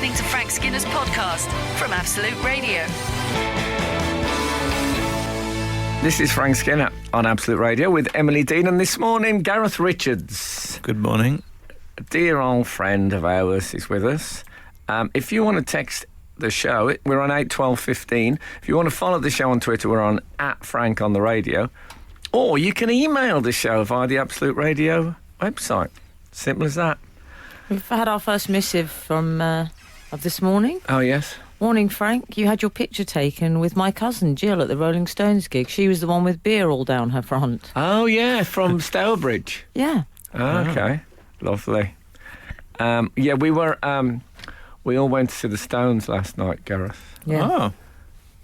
listening to Frank Skinner's podcast from Absolute Radio. This is Frank Skinner on Absolute Radio with Emily Dean, and this morning Gareth Richards. Good morning. A dear old friend of ours is with us. If you want to text the show, we're on 81215. If you want to follow the show on Twitter, we're on @Frank on the radio. Or you can email the show via the Absolute Radio website. Simple as that. We've had our first missive from of this morning. Oh, yes? Morning, Frank. You had your picture taken with my cousin Jill at the Rolling Stones gig. She was the one with beer all down her front. Oh, yeah, from Stourbridge. Yeah. Oh, okay. Lovely. Yeah, we were... we all went to see the Stones last night, Gareth. Yeah.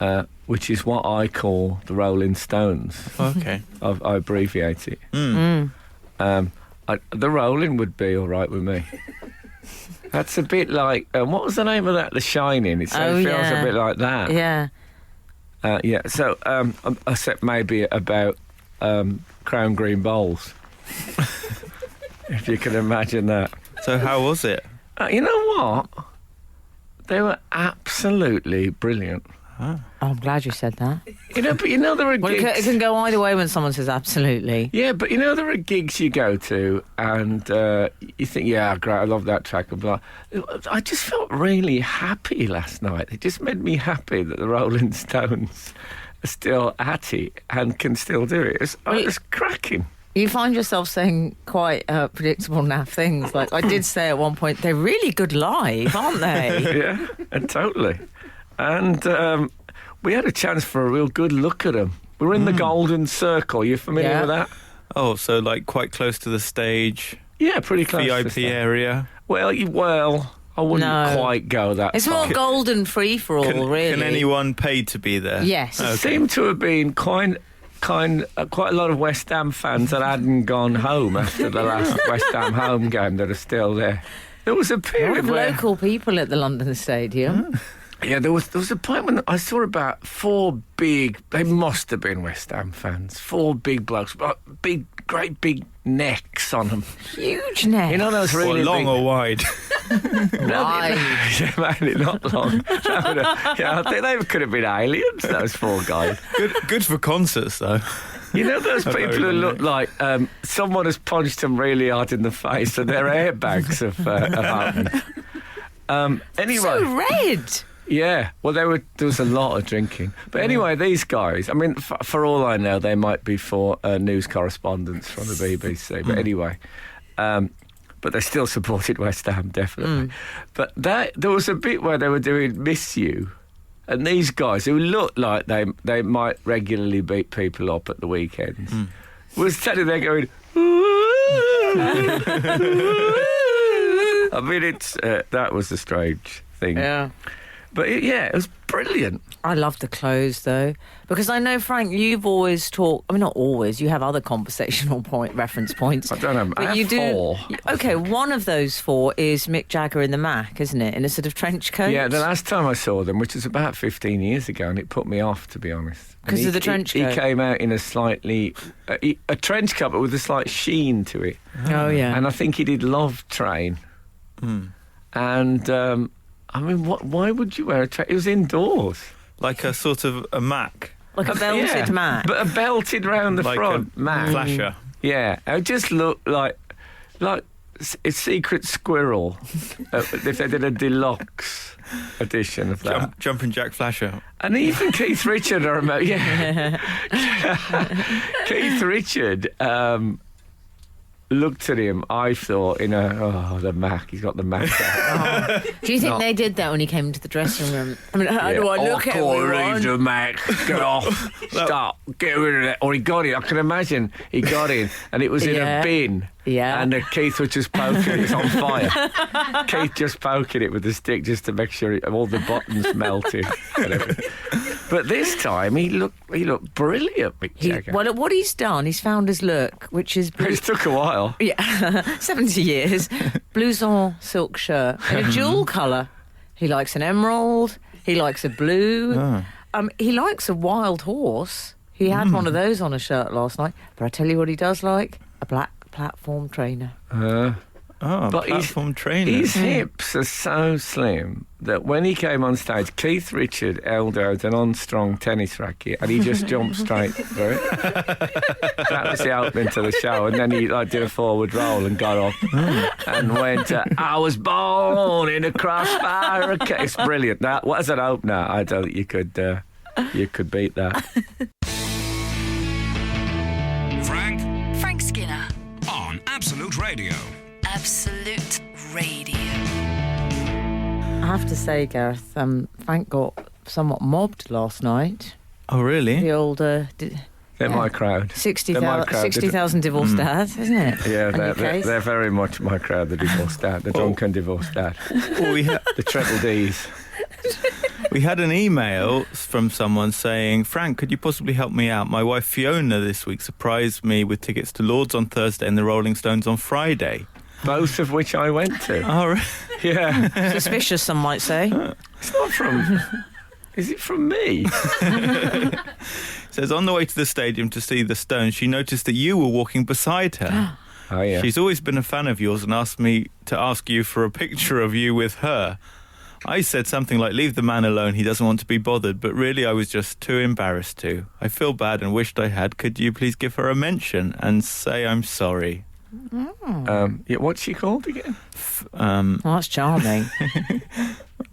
Oh, Which is what I call the Rolling Stones. okay. I abbreviate it. Mm. The Rolling would be all right with me. That's a bit like... what was the name of that? The Shining. It feels a bit like that. Yeah. Yeah, so except maybe about Crown Green Bowls. If you can imagine that. So how was it? You know what? They were absolutely brilliant. Oh, I'm glad you said that. But there are Well, gigs... it can go either way when someone says absolutely. Yeah, but there are gigs you go to and you think, yeah, great, I love that track. And blah. I just felt really happy last night. It just made me happy that the Rolling Stones are still at it and can still do it. It was cracking. You find yourself saying quite predictable naff things. Like I did say at one point, they're really good live, aren't they? Yeah, and totally. And we had a chance for a real good look at them. We were in the Golden Circle. You familiar with that? Oh, so like quite close to the stage, Yeah, pretty close. to VIP the- area. Well, I wouldn't No. quite go that It's far. more golden free for all, really. Can anyone pay to be there? Yes. There seemed to have been quite a lot of West Ham fans that hadn't gone home after the last West Ham home game that are still there. There was a A lot period of where... local people at the London Stadium. Yeah, there was a point when I saw about four big... They must have been West Ham fans. Four big blokes, great big necks on them. Huge neck. You know those Or really long big... or wide? Wide. Yeah, mainly not long. I think they could have been aliens, those four guys. Good for concerts, though. You know those Very people who long look like someone has punched them really hard in the face and their airbags have opened. Anyway, So red. yeah, well there was a lot of drinking. But anyway, these guys, I mean, for all I know, they might be for news correspondents from the BBC. But anyway, but they still supported West Ham, definitely. But there was a bit where they were doing Miss You. And these guys, who looked like they might regularly beat people up at the weekends, was standing there going, I mean, that was a strange thing. Yeah. But it was brilliant. I love the clothes, though, because I know, Frank, you've always talked... I mean, not always. You have other conversational reference points. I don't know. I But you have do... four. Okay, one of those four is Mick Jagger in the Mac, isn't it? In a sort of trench coat? Yeah, the last time I saw them, which was about 15 years ago, and it put me off, to be honest. And 'Cause of the trench coat? He came out in a slightly... a trench coat, but with a slight sheen to it. Oh, yeah. And I think he did Love Train. And... I mean, why would you wear a train? It was indoors. Like a sort of a Mac. Like a belted Mac. But a belted round the Like front a Mac. flasher. Yeah, it just looked like a secret squirrel if they did a deluxe edition of that. Jumping Jack Flasher. And even Keith Richard, I remember. Yeah, Keith Richard. Looked at him, I thought, the Mac. He's got the Mac out. Do you think they did that when he came into the dressing room? I mean, how do I look at everyone? the Mac. Get off. Stop. Get rid of it. Or he got it. I can imagine he got in and it was in a bin. Yeah. And Keith was just poking it. It's on fire. Keith just poking it with a stick just to make sure all the buttons melted. And everything. But this time he looked brilliant, Mick Jagger. Well, what he's done, he's found his look, which is... It took a while. Yeah, 70 years. Blouson silk shirt in a jewel colour. He likes an emerald. He likes a blue. He likes a wild horse. He had one of those on a shirt last night. But I tell you what he does like, a black platform trainer. But platform training. His hips are so slim that when he came on stage, Keith Richard held out an unstrung tennis racket and he just jumped straight through it. That was the opening to the show, and then he did a forward roll and got up and went, I was born in a crossfire. It's brilliant. That as an opener, I don't think you could beat that. Frank Skinner. On Absolute Radio. Absolute Radio. I have to say, Gareth, Frank got somewhat mobbed last night. Oh, really? The old... They're my crowd. 60,000 divorced dads, isn't it? Yeah, they're very much my crowd, the divorced dad, the drunken divorced dad. The treble Ds. We had an email from someone saying, Frank, could you possibly help me out? My wife Fiona this week surprised me with tickets to Lord's on Thursday and the Rolling Stones on Friday. Both of which I went to. Oh, right. Yeah. Suspicious, some might say. It's not from... Is it from me? Says, on the way to the stadium to see the Stones, she noticed that you were walking beside her. Oh, yeah. She's always been a fan of yours and asked me to ask you for a picture of you with her. I said something like, leave the man alone, he doesn't want to be bothered, but really I was just too embarrassed to. I feel bad and wished I had. Could you please give her a mention and say I'm sorry? Yeah, what's she called again? Oh, that's charming.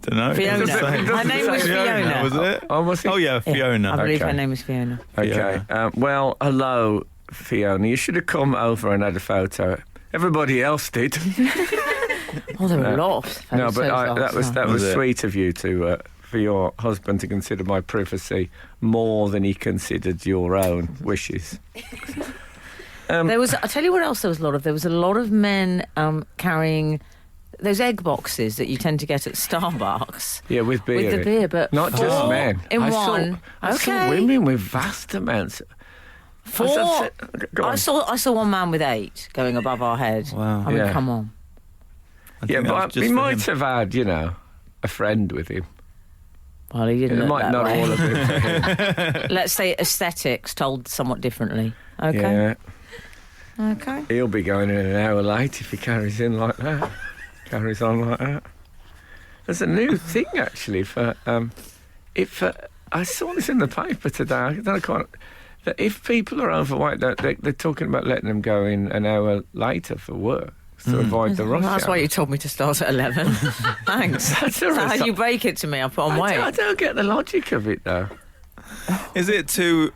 Don't know. Fiona. Her name was Fiona. Was it? Oh, was it? Oh, yeah, Fiona. I believe Okay. her name was Fiona. Okay. Well, hello, Fiona. You should have come over and had a photo. Everybody else did. Oh, there were a lot of No, but photos that last was it? sweet of you to for your husband to consider my privacy more than he considered your own wishes. There was. I tell you what else there was a lot of. There was a lot of men carrying those egg boxes that you tend to get at Starbucks. Yeah, with beer. With the beer, but not just four men. in I one. I saw Okay. women with vast amounts. Four. Go on. I saw one man with 8 going above our head. Wow. I mean, Yeah. come on. I think Yeah, that was but just he for might him. have had, a friend with him. Well, he didn't It look might that not way. all have been for him. Let's say aesthetics told somewhat differently. Okay. Yeah, Okay. he'll be going in an hour late if he carries on like that. There's a new thing actually for I saw this in the paper today. I don't know quite. That if people are overweight, they're talking about letting them go in an hour later for work to avoid the rush That's hour. why you told me to start at 11. Thanks. That's a That's how result. you break it to me. I put on weight. I don't get the logic of it though. Is it to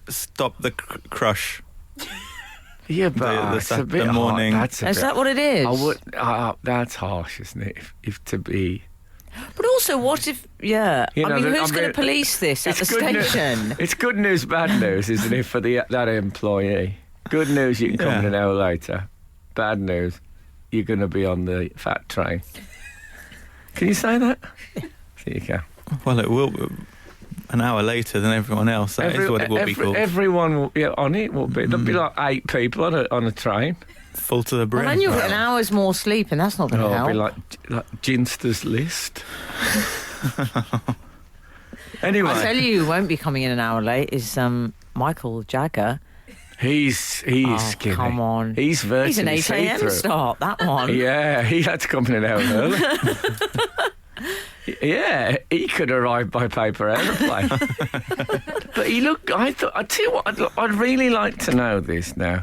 stop the crush? Yeah, but it's a bit morning. hard. That's a Is bit, that what it is? I would. That's harsh, isn't it? If to be. But also, what if... Yeah. You know, who's going to police this at the station? It's good news, bad news, isn't it, for that employee? Good news, you can come in an hour later. Bad news, you're going to be on the fat train. Can you say that? There you go. Well, it will be an hour later than everyone else. That is what it will be called. Everyone will be on it. Will be. There'll be like 8 people on a train. Full to the brim. Well, then you'll get an hour's more sleep, and that's not going to It'll help. be like Ginster's list. Anyway, I tell you, who won't be coming in an hour late is Michael Jagger. he's skinny. Come on. He's virtually He's an 8 a.m. see-through. start, that one. Yeah, he had to come in an hour early. Yeah, he could arrive by paper aeroplane. But he looked. I tell you what, I'd really like to know this now.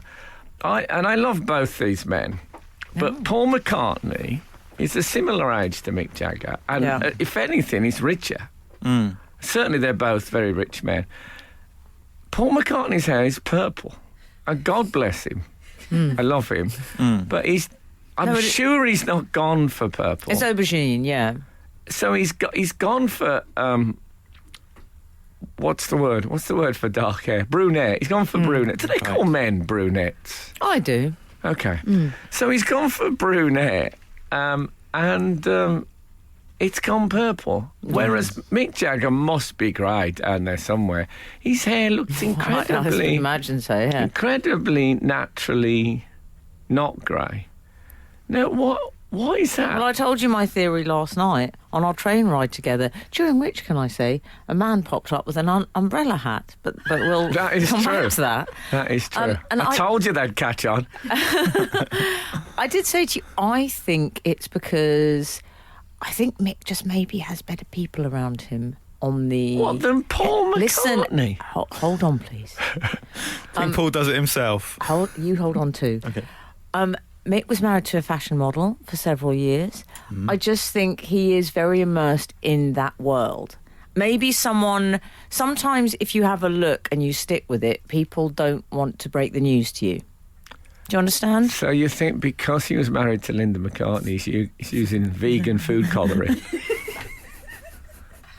I love both these men, but Paul McCartney is a similar age to Mick Jagger, and if anything, he's richer. Certainly, they're both very rich men. Paul McCartney's hair is purple, and God bless him. I love him, but I'm sure he's not gone for purple. It's aubergine, yeah. So he's gone for what's the word? What's the word for dark hair? Brunette. He's gone for brunette. Do they call men brunettes? I do. Okay. So he's gone for brunette, and it's gone purple. Whereas Mick Jagger must be grey down there somewhere. His hair looks I incredibly, imagine so, yeah. incredibly naturally not grey. Now, Why is that? Well, I told you my theory last night on our train ride together, during which, can I say, a man popped up with an umbrella hat. But we'll That is come true. back to that. That is true. and I told you they'd catch on. I did say to you, I think it's because I think Mick just maybe has better people around him on the... What, than Paul McCartney? Listen, hold on, please. I think Paul does it himself. Hold on too. Okay. Mick was married to a fashion model for several years. I just think he is very immersed in that world. Maybe sometimes if you have a look and you stick with it, people don't want to break the news to you. Do you understand? So you think because he was married to Linda McCartney, he's using vegan food colouring?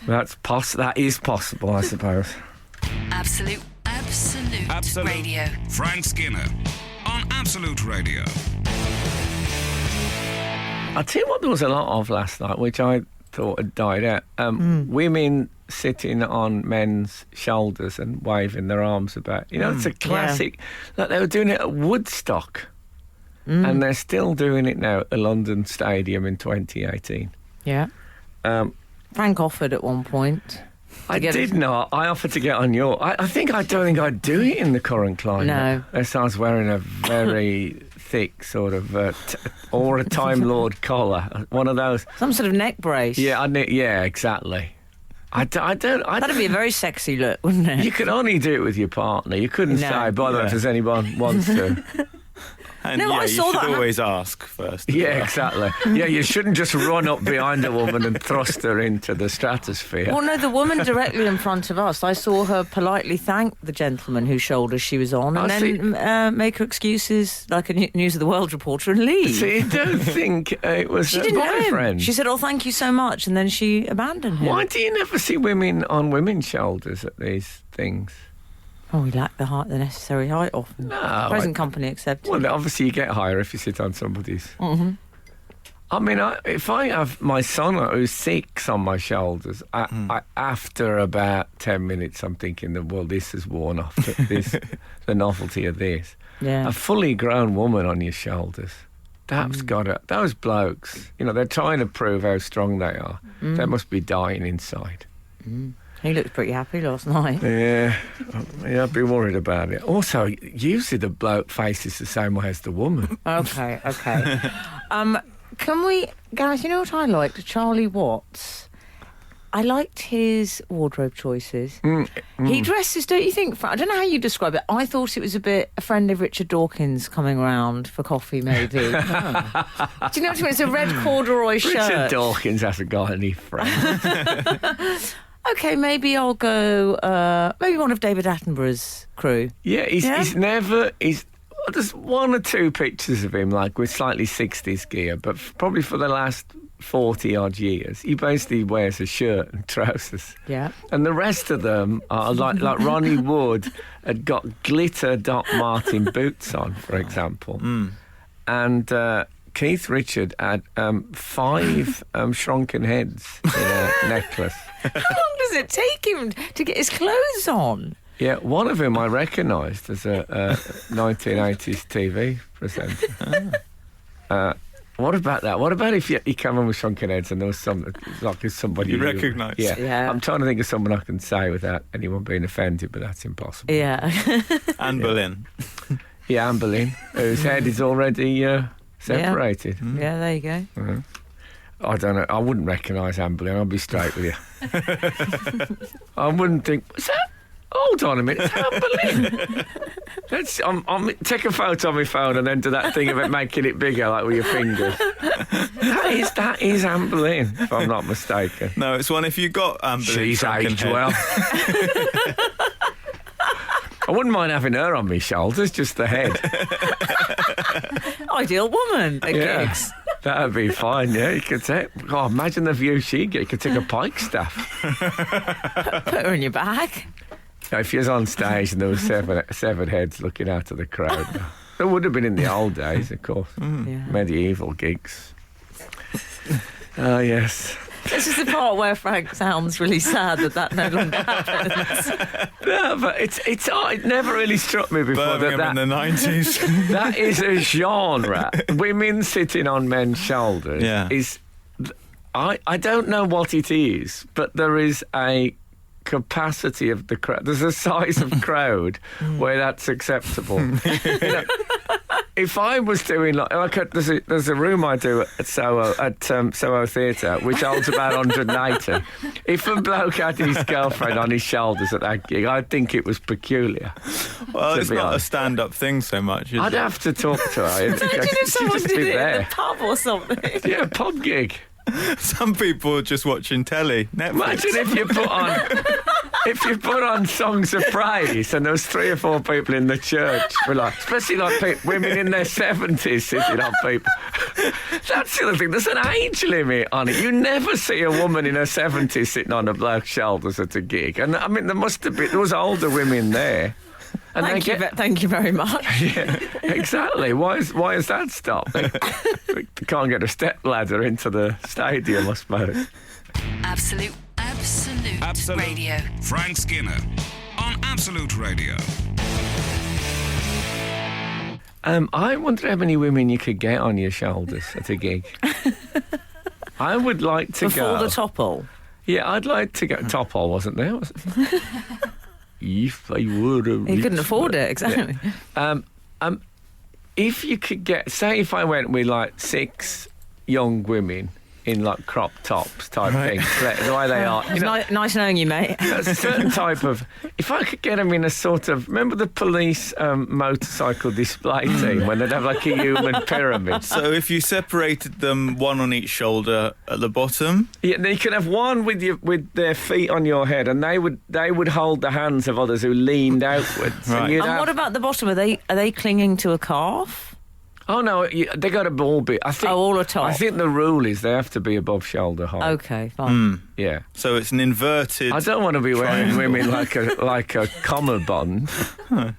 That is possible, I suppose. Absolute Radio. Frank Skinner on Absolute Radio. I'll tell you what there was a lot of last night, which I thought had died out. Women sitting on men's shoulders and waving their arms about. You know, it's a classic. Like they were doing it at Woodstock, and they're still doing it now at the London Stadium in 2018. Yeah. Frank offered at one point. I did not. I offered to get on your... I don't think I'd do it in the current climate. No. Unless I was wearing a very thick sort of... or a Time Lord collar. One of those... Some sort of neck brace. Yeah, exactly. That'd be a very sexy look, wouldn't it? You could only do it with your partner. You couldn't say, by the way, if anyone wants to... And No, I you saw should that always ask first. Yeah, exactly. Yeah, you shouldn't just run up behind a woman and thrust her into the stratosphere. Well, no, the woman directly in front of us, I saw her politely thank the gentleman whose shoulders she was on and then make her excuses like a News of the World reporter and leave. See, I don't think it was She her didn't know him. boyfriend. She said, "Oh, thank you so much," and then she abandoned him. Why do you never see women on women's shoulders at these things? Oh, we lack the necessary height often. No. Present company accepted. Well, obviously you get higher if you sit on somebody's. Mm-hmm. I mean, if I have my son who's 6 on my shoulders, after about 10 minutes, I'm thinking, well, this has worn off. The novelty of this. Yeah. A fully grown woman on your shoulders. That's those blokes, you know, they're trying to prove how strong they are. They must be dying inside. He looked pretty happy last night. Yeah, I'd be worried about it. Also, usually the bloke faces the same way as the woman. Okay. Can we, Gareth, you know what I liked? Charlie Watts. I liked his wardrobe choices. He dresses, don't you think? I don't know how you describe it. I thought it was a bit a friend of Richard Dawkins coming around for coffee, maybe. Do you know what I mean? It's a red corduroy shirt. Richard Dawkins hasn't got any friends. Okay, maybe I'll go. Maybe one of David Attenborough's crew. Yeah, he's never. There's 1 or 2 pictures of him, like with slightly 60s gear, but probably for the last 40 odd years, he basically wears a shirt and trousers. Yeah. And the rest of them are like Ronnie Wood had got glitter Doc Martin boots on, for example, and. Keith Richard had 5 shrunken heads in a necklace. How long does it take him to get his clothes on? Yeah, one of them I recognised as a 1980s TV presenter. What about that? What about if he came on with shrunken heads and there was somebody You recognise? Yeah. I'm trying to think of someone I can say without anyone being offended, but that's impossible. Yeah. Anne Boleyn. Yeah, Anne Boleyn, whose head is already separated. Yeah, there you go. I don't know. I wouldn't recognise Anne Boleyn. I'll be straight with you. I wouldn't think. What's that? Hold on a minute. It's Anne Boleyn. Take a photo on my phone and then do that thing of it making it bigger, like with your fingers. That is Anne Boleyn, if I'm not mistaken. No, it's one if you got Anne Boleyn. She's aged well. I wouldn't mind having her on my shoulders, just the head. Ideal woman at gigs. That'd be fine, yeah. You could take... Oh, imagine the view she'd get. You could take a pike staff. Put her in your bag. If you was on stage and there was seven heads looking out of the crowd. There would have been in the old days, of course. Yeah. Medieval gigs. Oh, yes. This is the part where Frank sounds really sad that no longer happens. No, but it never really struck me before Birmingham that in the 90s. that is a genre. Women sitting on men's shoulders is. I don't know what it is, but there is a capacity of the crowd. There's a size of crowd where that's acceptable. If I was doing there's a room I do at Soho Theatre which holds about 180. If a bloke had his girlfriend on his shoulders at that gig, I'd think it was peculiar. Well, it's not a stand-up thing so much, is I'd it? have to talk to her. Imagine if someone just did be it there. in the pub or something. Yeah, pub gig. Some people are just watching telly. Netflix. Imagine if you put on songs of praise and there was 3 or 4 people in the church, especially women in their 70s sitting on people. That's the other thing. There's an age limit on it. You never see a woman in her 70s sitting on a bloke's shoulders at a gig. And I mean, there was older women there. And Thank you very much. Yeah, exactly. Why has that stopped? They can't get a step ladder into the stadium, I suppose. Absolute Radio. Frank Skinner on Absolute Radio. I wonder how many women you could get on your shoulders at a gig. I would like to go. Before the topple? Yeah, I'd like to go. Topple wasn't there, was it? If I were a He couldn't afford it, exactly. Yeah. If you could get, say, if I went with 6 young women in crop tops type thing, the way they are. Nice knowing you, mate. There's a certain type of. If I could get them in a sort of, remember the police motorcycle display team when they'd have a human pyramid. So if you separated them, one on each shoulder at the bottom. Yeah, then you could have one with their feet on your head, and they would hold the hands of others who leaned outwards. Right. And what about the bottom? Are they clinging to a calf? Oh no, they got to all be. I think. Oh, all atop. I think the rule is they have to be above shoulder height. Okay, fine. Yeah. So it's an inverted. I don't want to be wearing women like a comma bond. No.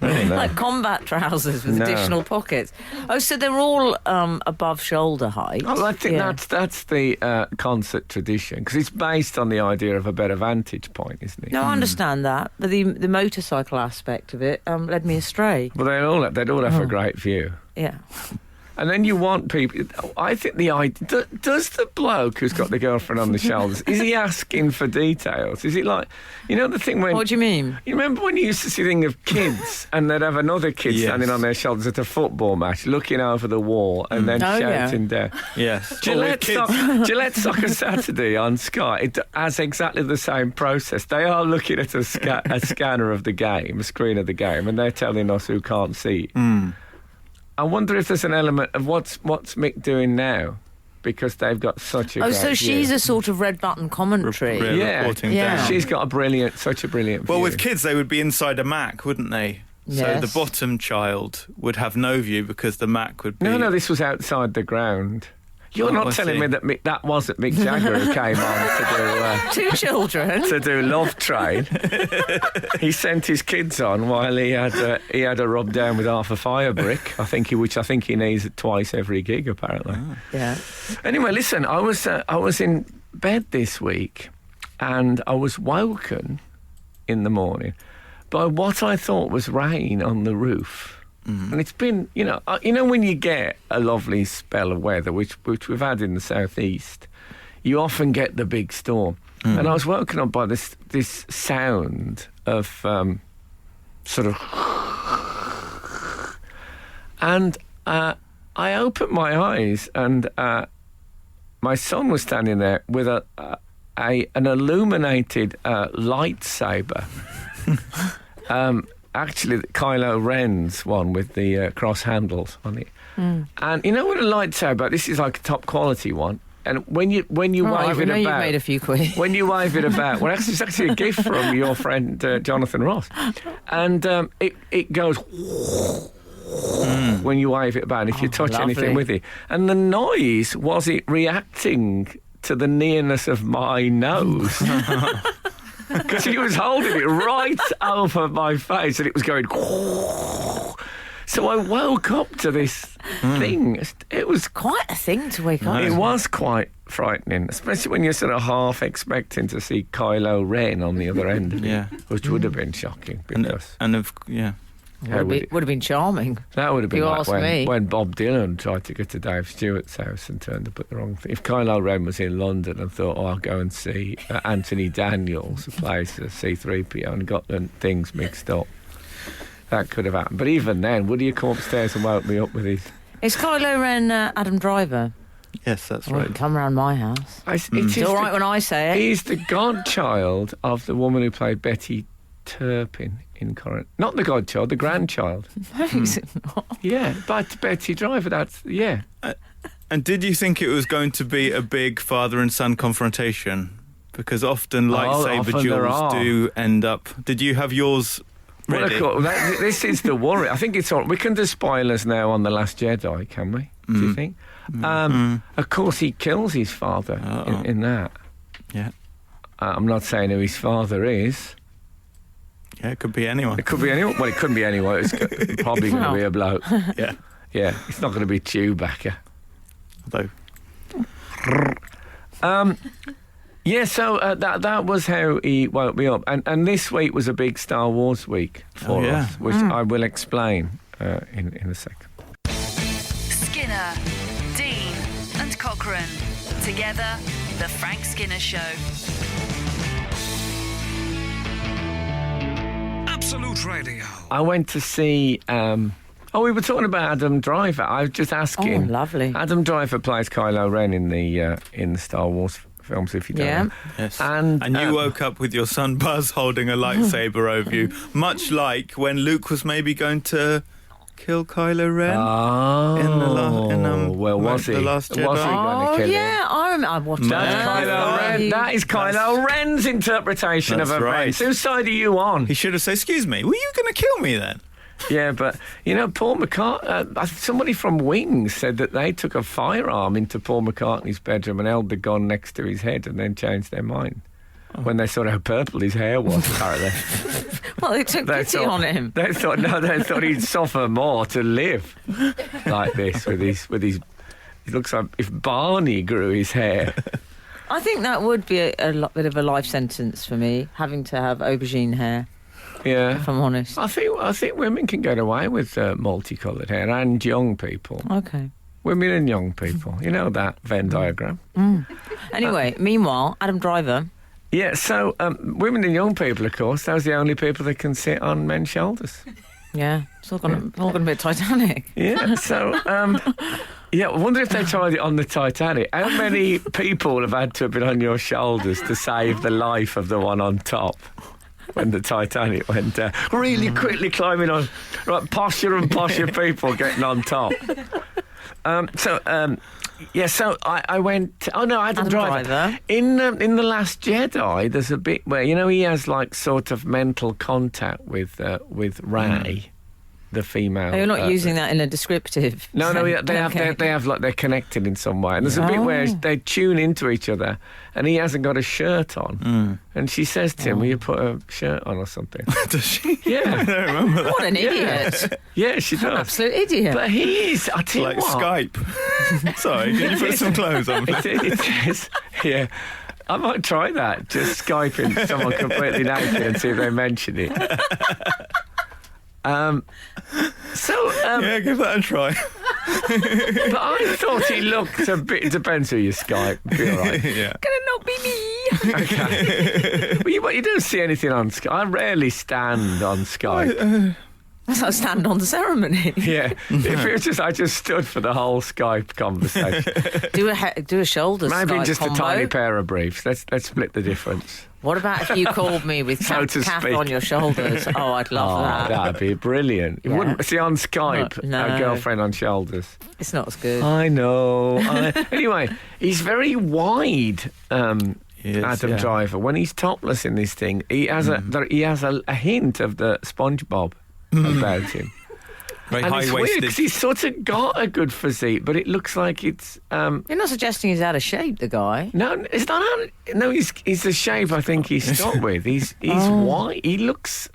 Like combat trousers with additional pockets. Oh, so they're all above shoulder height. Well, I think that's the concert tradition, because it's based on the idea of a better vantage point, isn't it? No, I understand that, but the motorcycle aspect of it led me astray. Well, they'd all have a great view. Yeah. And then you want people. I think the idea. Does the bloke who's got the girlfriend on the shoulders, is he asking for details? Is it like, the thing when. What do you mean? You remember when you used to see the thing of kids and they'd have another kid standing on their shoulders at a football match, looking over the wall and then shouting down. Yes. Gillette Soccer Saturday on Sky, it has exactly the same process. They are looking at a scanner of the game, a screen of the game, and they're telling us who can't see it. I wonder if there's an element of what's Mick doing now, because they've got such a great so she's view. a sort of red button commentary. Reporting down. She's got such a brilliant view. Well, with kids, they would be inside a Mac, wouldn't they? Yes. So the bottom child would have no view because the Mac would be... No, this was outside the ground. You're not telling me that that wasn't Mick Jagger who came on to do... 2 children. To do Love Train. He sent his kids on while he had a rub down with half a fire brick, which I think he needs twice every gig, apparently. Yeah. Anyway, listen, I was in bed this week and I was woken in the morning by what I thought was rain on the roof. And it's been, when you get a lovely spell of weather, which we've had in the southeast, you often get the big storm. And I was woken up by this sound of sort of... And I opened my eyes and my son was standing there with an illuminated lightsaber. Actually, Kylo Ren's one with the cross handles on it. And with a lightsaber, this is like a top quality one. And when you wave it about, you've made a few quid. When you wave it about, it's actually a gift from your friend Jonathan Ross, and it goes when you wave it about. If you touch anything with it, and the noise was it reacting to the nearness of my nose. Because he was holding it right over my face and it was going... So I woke up to this thing. It was quite a thing to wake up. It was quite frightening, especially when you're sort of half expecting to see Kylo Ren on the other end of it, which would have been shocking. Because would have been charming. That would have been you like ask me. when Bob Dylan tried to get to Dave Stewart's house and turned up at the wrong thing. If Kylo Ren was in London and thought, I'll go and see Anthony Daniels, who plays C-3PO, and got the things mixed up, that could have happened. But even then, would you come upstairs and woke me up with his... Is Kylo Ren Adam Driver? Yes, that's Well, right. come round my house. It's all right when I say it. He's the godchild of the woman who played Betty Turpin in Current. Not the godchild, the grandchild. No, is it not? Yeah, but Betty Driver, yeah. And did you think it was going to be a big father and son confrontation? Because often lightsaber often there duels are. do end up... Did you have yours ready? Well, this is the worry. I think it's all... We can do spoilers now on The Last Jedi, can we? Do you think? Of course, he kills his father in that. Yeah. I'm not saying who his father is. Yeah, it could be anyone. It could be anyone. Well, it couldn't be anyone. It's probably going to be a bloke. Yeah. Yeah, it's not going to be Chewbacca. Although... Yeah, so that was how he woke me up. And this week was a big Star Wars week for us, which I will explain in a second. Skinner, Dean and Cochrane. Together, The Frank Skinner Show. Absolute Radio. I went to see... we were talking about Adam Driver. I was just asking. Oh, lovely. Adam Driver plays Kylo Ren in the Star Wars films, if you don't know. Yes. And you woke up with your son Buzz holding a lightsaber over you, much like when Luke was maybe going to kill Kylo Ren was he? The Last Jedi. Was he going to kill him? I watched That's that. Kylo Ren. That is Kylo Ren's interpretation of That's events. right. Whose side are you on? He should have said, "Excuse me, were you going to kill me then?" Yeah, but, Paul McCartney... somebody from Wings said that they took a firearm into Paul McCartney's bedroom and held the gun next to his head and then changed their mind when they saw how purple his hair was, apparently. Well, they took pity on him. They thought he'd suffer more to live like this with his... It looks like if Barney grew his hair. I think that would be a bit of a life sentence for me, having to have aubergine hair. Yeah, if I'm honest. I think women can get away with multicoloured hair, and young people. Okay. Women and young people. You know that Venn diagram. Anyway, meanwhile, Adam Driver. Yeah, so women and young people, of course, those are the only people that can sit on men's shoulders. Yeah, it's all going to be a Titanic. Yeah, so... I wonder if they tried it on the Titanic. How many people have had to have been on your shoulders to save the life of the one on top? When the Titanic went down, really quickly climbing on, right, posher and posher people getting on top. So I went. Adam Driver. In The Last Jedi, there's a bit where he has like sort of mental contact with Rey. The female. You're not using that in a descriptive. No, they have like they're connected in some way. And there's a bit where they tune into each other, and he hasn't got a shirt on, and she says to him, "Will you put a shirt on or something?" Does she? Yeah, I don't remember that. What an idiot! Yeah, she does. Absolute idiot. But he is. I tell Like you what. Skype. Sorry, can you put some clothes on? It is. Yeah. I might try that. Just Skyping someone completely naked and see if they mention it. Yeah, give that a try. But I thought he looked a bit... It depends who you Skype. Be all right. Yeah. Can it not be me? Okay. Well, you don't see anything on Skype. I rarely stand on Skype. That's not a stand-on ceremony. Yeah. If it was just... I just stood for the whole Skype conversation. Do a shoulders Maybe Skype just combo. a tiny pair of briefs. Let's split the difference. What about if you called me with So to Kath speak. on your shoulders? Oh, I'd love that. That'd be brilliant. You Yeah. wouldn't see on Skype No. a girlfriend on shoulders. It's not as good. I know. Anyway, he's very wide, Adam Driver. When he's topless in this thing, he has a hint of the SpongeBob about him. Very And it's weird high-waisted. because he's sort of got a good physique, but it looks like it's... You're not suggesting he's out of shape, the guy. No, it's not. No, he's the shape I think he's stuck with. He's white. He looks.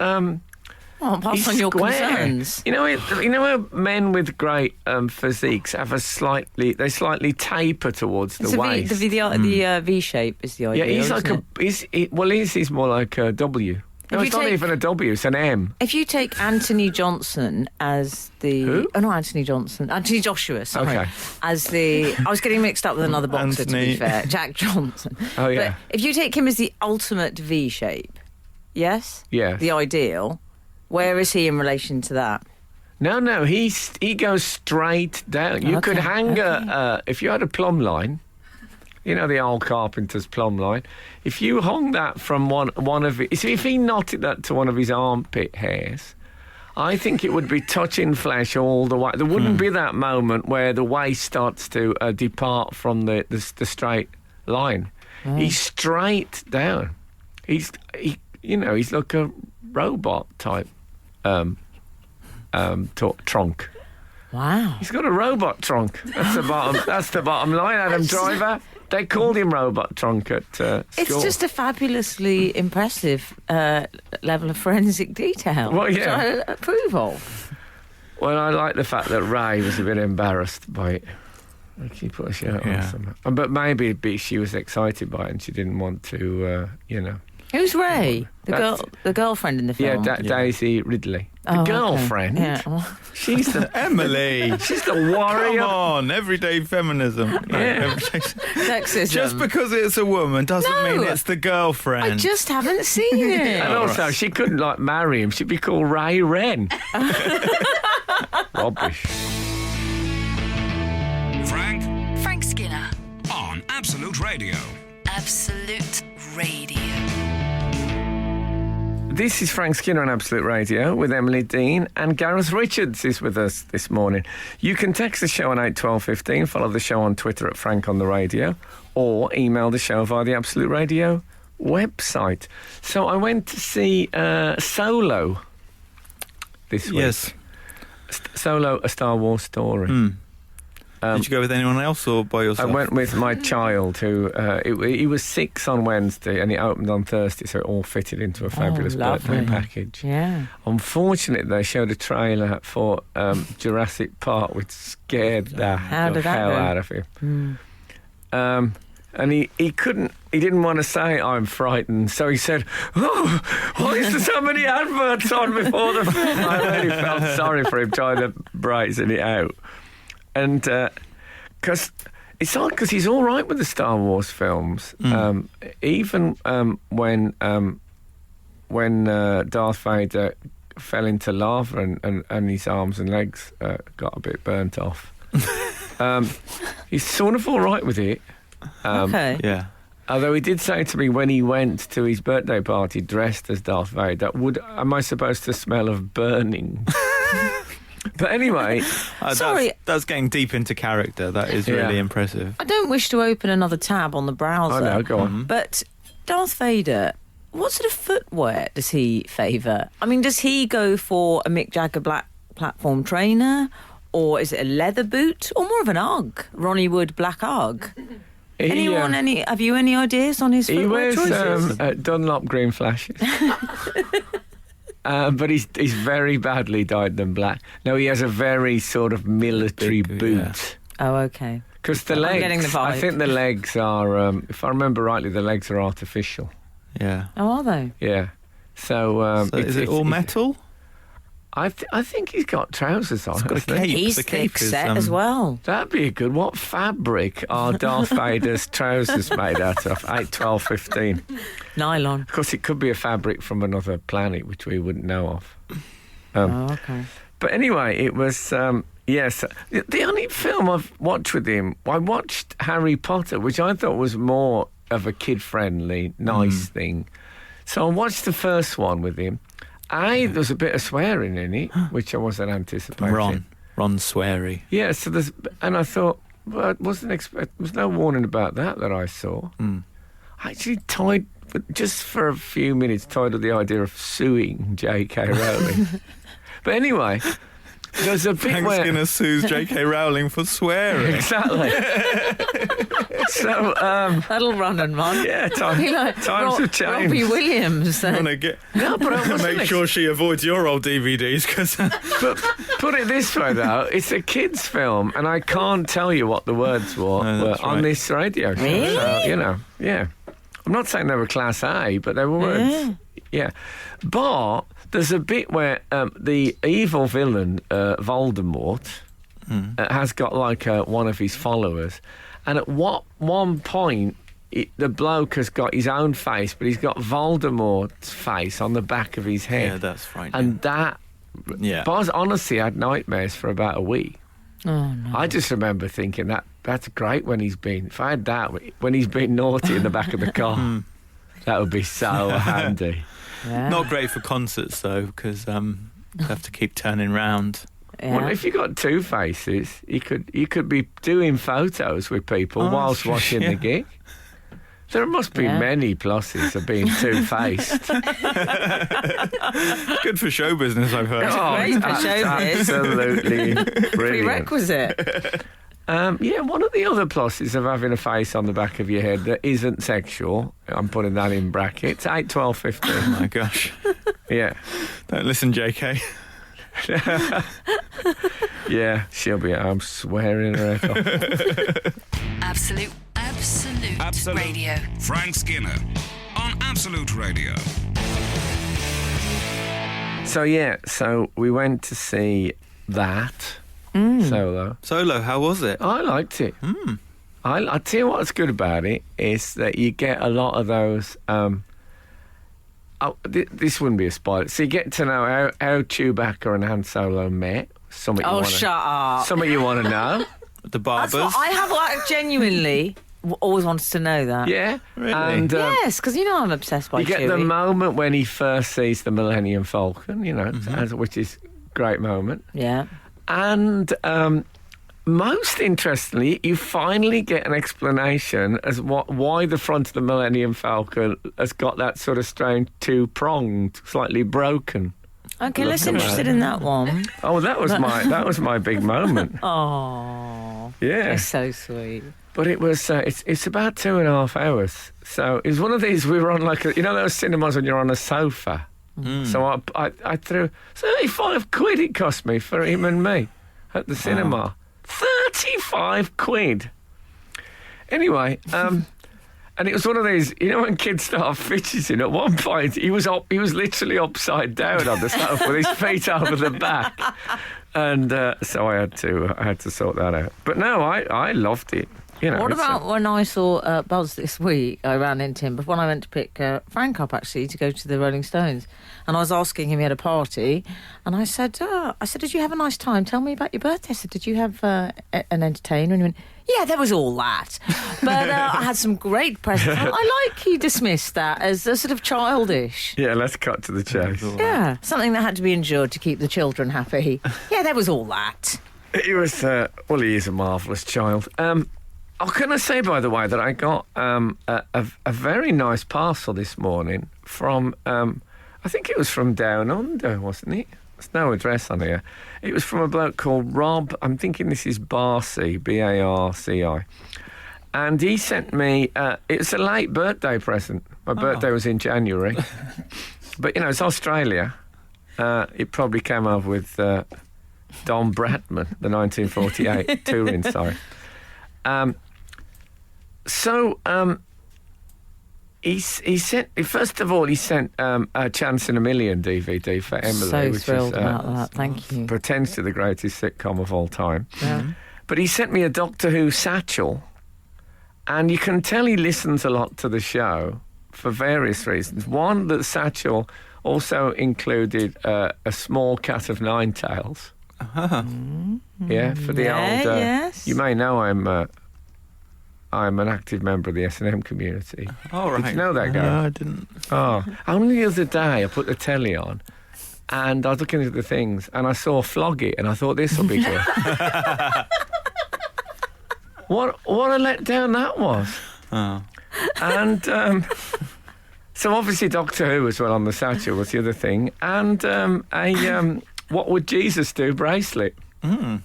Oh, pass He's on your square. concerns. You know how men with great physiques have they slightly taper towards the It's waist. the V shape is the idea. Yeah, he's like he's more like a W. No, If it's you not take- even a W, it's an M. If you take Anthony Johnson as the... Who? Oh, no, Anthony Johnson. Anthony Joshua, sorry. Okay. As the... I was getting mixed up with another boxer, to Anthony. be fair. Jack Johnson. Oh, yeah. But if you take him as the ultimate V shape, yes? Yes. The ideal, where is he in relation to that? No, he goes straight down. You could Okay, hang if you had a plumb line, you know, the old carpenter's plumb line. If you hung that from one of it, if he knotted that to one of his armpit hairs, I think it would be touching flesh all the way. There wouldn't be that moment where the waist starts to depart from the straight line. He's straight down. He's like a robot type trunk. Wow. He's got a robot trunk. That's the bottom. That's the bottom line. Adam Driver. They called him robot trunk at school. It's just a fabulously impressive level of forensic detail. Well, yeah. Which I approve of. Well, I like the fact that Ray was a bit embarrassed by it. Like he put a shirt on or Yeah. something. But maybe she was excited by it and she didn't want to, Who's Ray? That's- The girlfriend in the film. Daisy Ridley. The Oh, okay. girlfriend. Yeah. Oh. She's the Emily. she's the warrior. Come on, everyday feminism. No, Yeah. Sexism. Just because it's a woman doesn't No. mean it's the girlfriend. I just haven't seen it. And also, she couldn't marry him. She'd be called Ray Wren. Rubbish. Frank Skinner. On Absolute Radio. Absolute Radio. This is Frank Skinner on Absolute Radio with Emily Dean, and Gareth Richards is with us this morning. You can text the show on 81215, follow the show on Twitter at Frank on the Radio, or email the show via the Absolute Radio website. So I went to see Solo this week. Yes. Solo, A Star Wars Story. Did you go with anyone else or by I yourself? went with my child, who he was 6 on Wednesday, and it opened on Thursday, so it all fitted into a fabulous birthday lovely. package. Yeah. Unfortunately, they showed a trailer for Jurassic Park, which scared the How did that hell go? out of him. And he didn't want to say I'm frightened, so he said, "Oh, why is there so many adverts on before the film?" I really felt sorry for him trying to brazen it out. And because it's odd, because he's all right with the Star Wars films, even when Darth Vader fell into lava and his arms and legs got a bit burnt off. He's sort of all right with it. Okay. Yeah. Although he did say to me when he went to his birthday party dressed as Darth Vader, am I supposed to smell of burning? But anyway, Sorry. That's getting deep into character. That is really Yeah. impressive. I don't wish to open another tab on the browser. I know, go on. But Darth Vader, what sort of footwear does he favour? I mean, does he go for a Mick Jagger black platform trainer? Or is it a leather boot? Or more of an Ugg? Ronnie Wood black Ugg? Have you any ideas on his He footwear wears choices? Dunlop green flashes. But he's very badly dyed them black. No, he has a very sort of military Big, boot. Oh, okay. Because the I'm legs, getting the vibe. I think the legs are, if I remember rightly, the legs are artificial. Yeah. Oh, are they? Yeah. So, So is it all metal? I think he's got trousers on. It's got a hasn't he? cape. He's The cape thick is, set as well. That'd be a good. What fabric are Darth Vader's trousers made out of? 8, 12, 15. Nylon. Of course, it could be a fabric from another planet, which we wouldn't know of. Oh, okay. But anyway, it was, yes. The only film I've watched with him, I watched Harry Potter, which I thought was more of a kid-friendly, nice thing. So I watched the first one with him. There was a bit of swearing in it, which I wasn't anticipating. Ron Sweary. Yeah, so and I thought, well, there was no warning about that I saw. I actually just for a few minutes, toyed with the idea of suing J.K. Rowling. But anyway, there's a bit Frank where... Skinner sues J.K. Rowling for swearing. Exactly. So, That'll run and run. yeah, Be like times have changed. Robbie Williams. I want to get No, but I wasn't make sure she avoids your old DVDs because But put it this way, though, it's a kids' film, and I can't tell you what the words were that's on right. this radio show. Really? So, yeah. I'm not saying they were Class A, but they were words. Yeah. But there's a bit where the evil villain, Voldemort, has got like one of his followers, and at one point, the bloke has got his own face, but he's got Voldemort's face on the back of his head. yeah, that's frightening. And that, yeah, Boz, honestly, I had nightmares for about a week. Oh no. I just remember thinking that's great when he's been. If I had that when he's been naughty in the back of the car, that would be so handy. Yeah. not great for concerts though because you have to keep turning round. Yeah. Well, if you got two faces, you could be doing photos with people whilst watching the gig. There must be many pluses of being two-faced. Good for show business, I've heard. Great for it's showbiz. absolutely brilliant. Prerequisite. Yeah, one of the other pluses of having a face on the back of your head that isn't sexual, I'm putting that in brackets, 8, 12, 15. Oh my gosh. Yeah. Don't listen, JK. Yeah, she'll be at home swearing her head off. Absolute Radio. Frank Skinner on Absolute Radio. So we went to see that Solo. Solo, how was it? I liked it. I tell you what's good about it is that you get a lot of those. This wouldn't be a spoiler. So you get to know how Chewbacca and Han Solo met. Something you Oh, wanna, shut up. Something you want to know. The That's barbers? what I have genuinely always wanted to know that. Yeah. Really? And Yes, because you know I'm obsessed by you get Chewie. the moment when he first sees the Millennium Falcon, which is a great moment. Yeah. And most interestingly, you finally get an explanation as why the front of the Millennium Falcon has got that sort of strange two-pronged, slightly broken. Okay, let's interested in that one. Oh, that was my big moment. Oh, Yeah, it's so sweet. but it was it's about 2.5 hours. So it was one of these. We were on like those cinemas when you're on a sofa. So I threw 35 quid. It cost me for him and me at the cinema. 35 quid. Anyway, and it was one of these, when kids start fidgeting. At one point, he was literally upside down on the sofa with his feet over the back, and so I had to sort that out. But no, I loved it. What about when I saw Buzz this week? I ran into him before I went to pick Frank up, actually, to go to the Rolling Stones. And I was asking him, he had a party. And I said, did you have a nice time? Tell me about your birthday. I said, did you have an entertainer? And he went, yeah, there was all that. But I had some great presents. I like he dismissed that as a sort of childish. Yeah, let's cut to the chase. Yeah, something that had to be endured to keep the children happy. Yeah, there was all that. He was, he is a marvellous child. Can I say, by the way, that I got a very nice parcel this morning from, I think it was from Down Under, wasn't it? There's no address on here. It was from a bloke called Rob. I'm thinking this is Barci, Barci. And he sent me, it's a late birthday present. My birthday was in January. But, it's Australia. It probably came over with Don Bradman, the 1948 touring, sorry. He sent. First of all, he sent a Chance in a Million DVD for Emily, So which thrilled is about that. Thank you. potentially the greatest sitcom of all time. Yeah. But he sent me a Doctor Who satchel, and you can tell he listens a lot to the show for various reasons. One, that satchel also included a small cat of nine tails. Yeah, for the old. Yes. You may know I'm an active member of the S&M community. Oh, right. Did you know that, Gareth? No, I didn't. Oh, only the other day I put the telly on and I was looking at the things and I saw Flog it and I thought this will be good. What a letdown that was. Oh. And so obviously Doctor Who as well on the satchel was the other thing. And a What Would Jesus Do bracelet.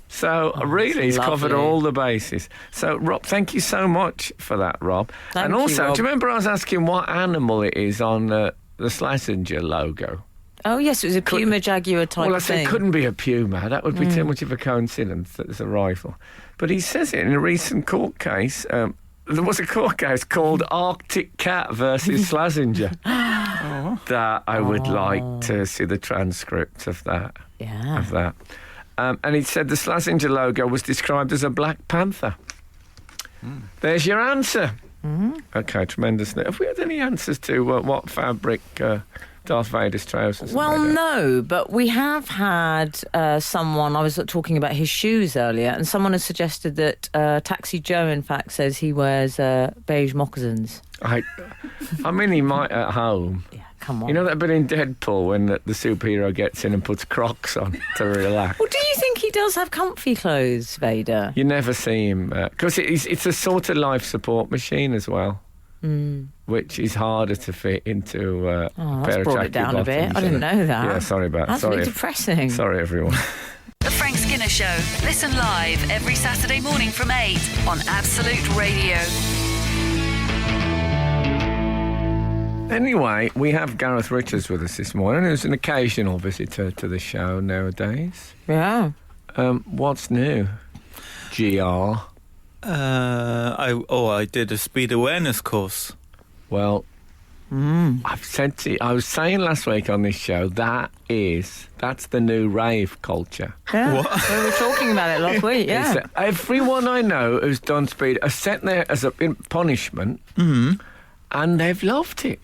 So really, he's covered lovely. all the bases. So, Rob, thank you so much for that, Rob. Thank and you, also, Rob. do you remember I was asking what animal it is on the Schlesinger logo? Oh, yes, it was a Puma Jaguar type Well, I thing. said it couldn't be a puma. That would be too much of a coincidence that it's a rifle. But he says it in a recent court case. There was a court case called Arctic Cat versus Schlesinger. That I would like to see the transcript of that. Yeah. Of that. And he said the Schlesinger logo was described as a Black Panther. There's your answer. Okay, tremendous. Have we had any answers to what fabric Darth Vader's trousers are Well, made of? no, but we have had someone, I was talking about his shoes earlier, and someone has suggested that Taxi Joe, in fact, says he wears beige moccasins. I mean, he might at home. Yeah, come on. You know that bit in Deadpool when the superhero gets in and puts Crocs on to relax? Well, do you think he does have comfy clothes, Vader? You never see him. Because it's a sort of life support machine as well. Which is harder to fit into a Oh, pair that's of brought it jacket down a bit. bottoms. I didn't know that. Yeah, sorry about that. That's Sorry, really depressing. sorry, everyone. The Frank Skinner Show. Listen live every Saturday morning from 8 on Absolute Radio. Anyway, we have Gareth Richards with us this morning, who's an occasional visitor to the show nowadays. Yeah. What's new? GR. I did a speed awareness course. Well, I've said to you, I was saying last week on this show, that's the new rave culture. Yeah. What? We were talking about it last week, yeah. It's, everyone I know who's done speed has sat there as a punishment, and they've loved it.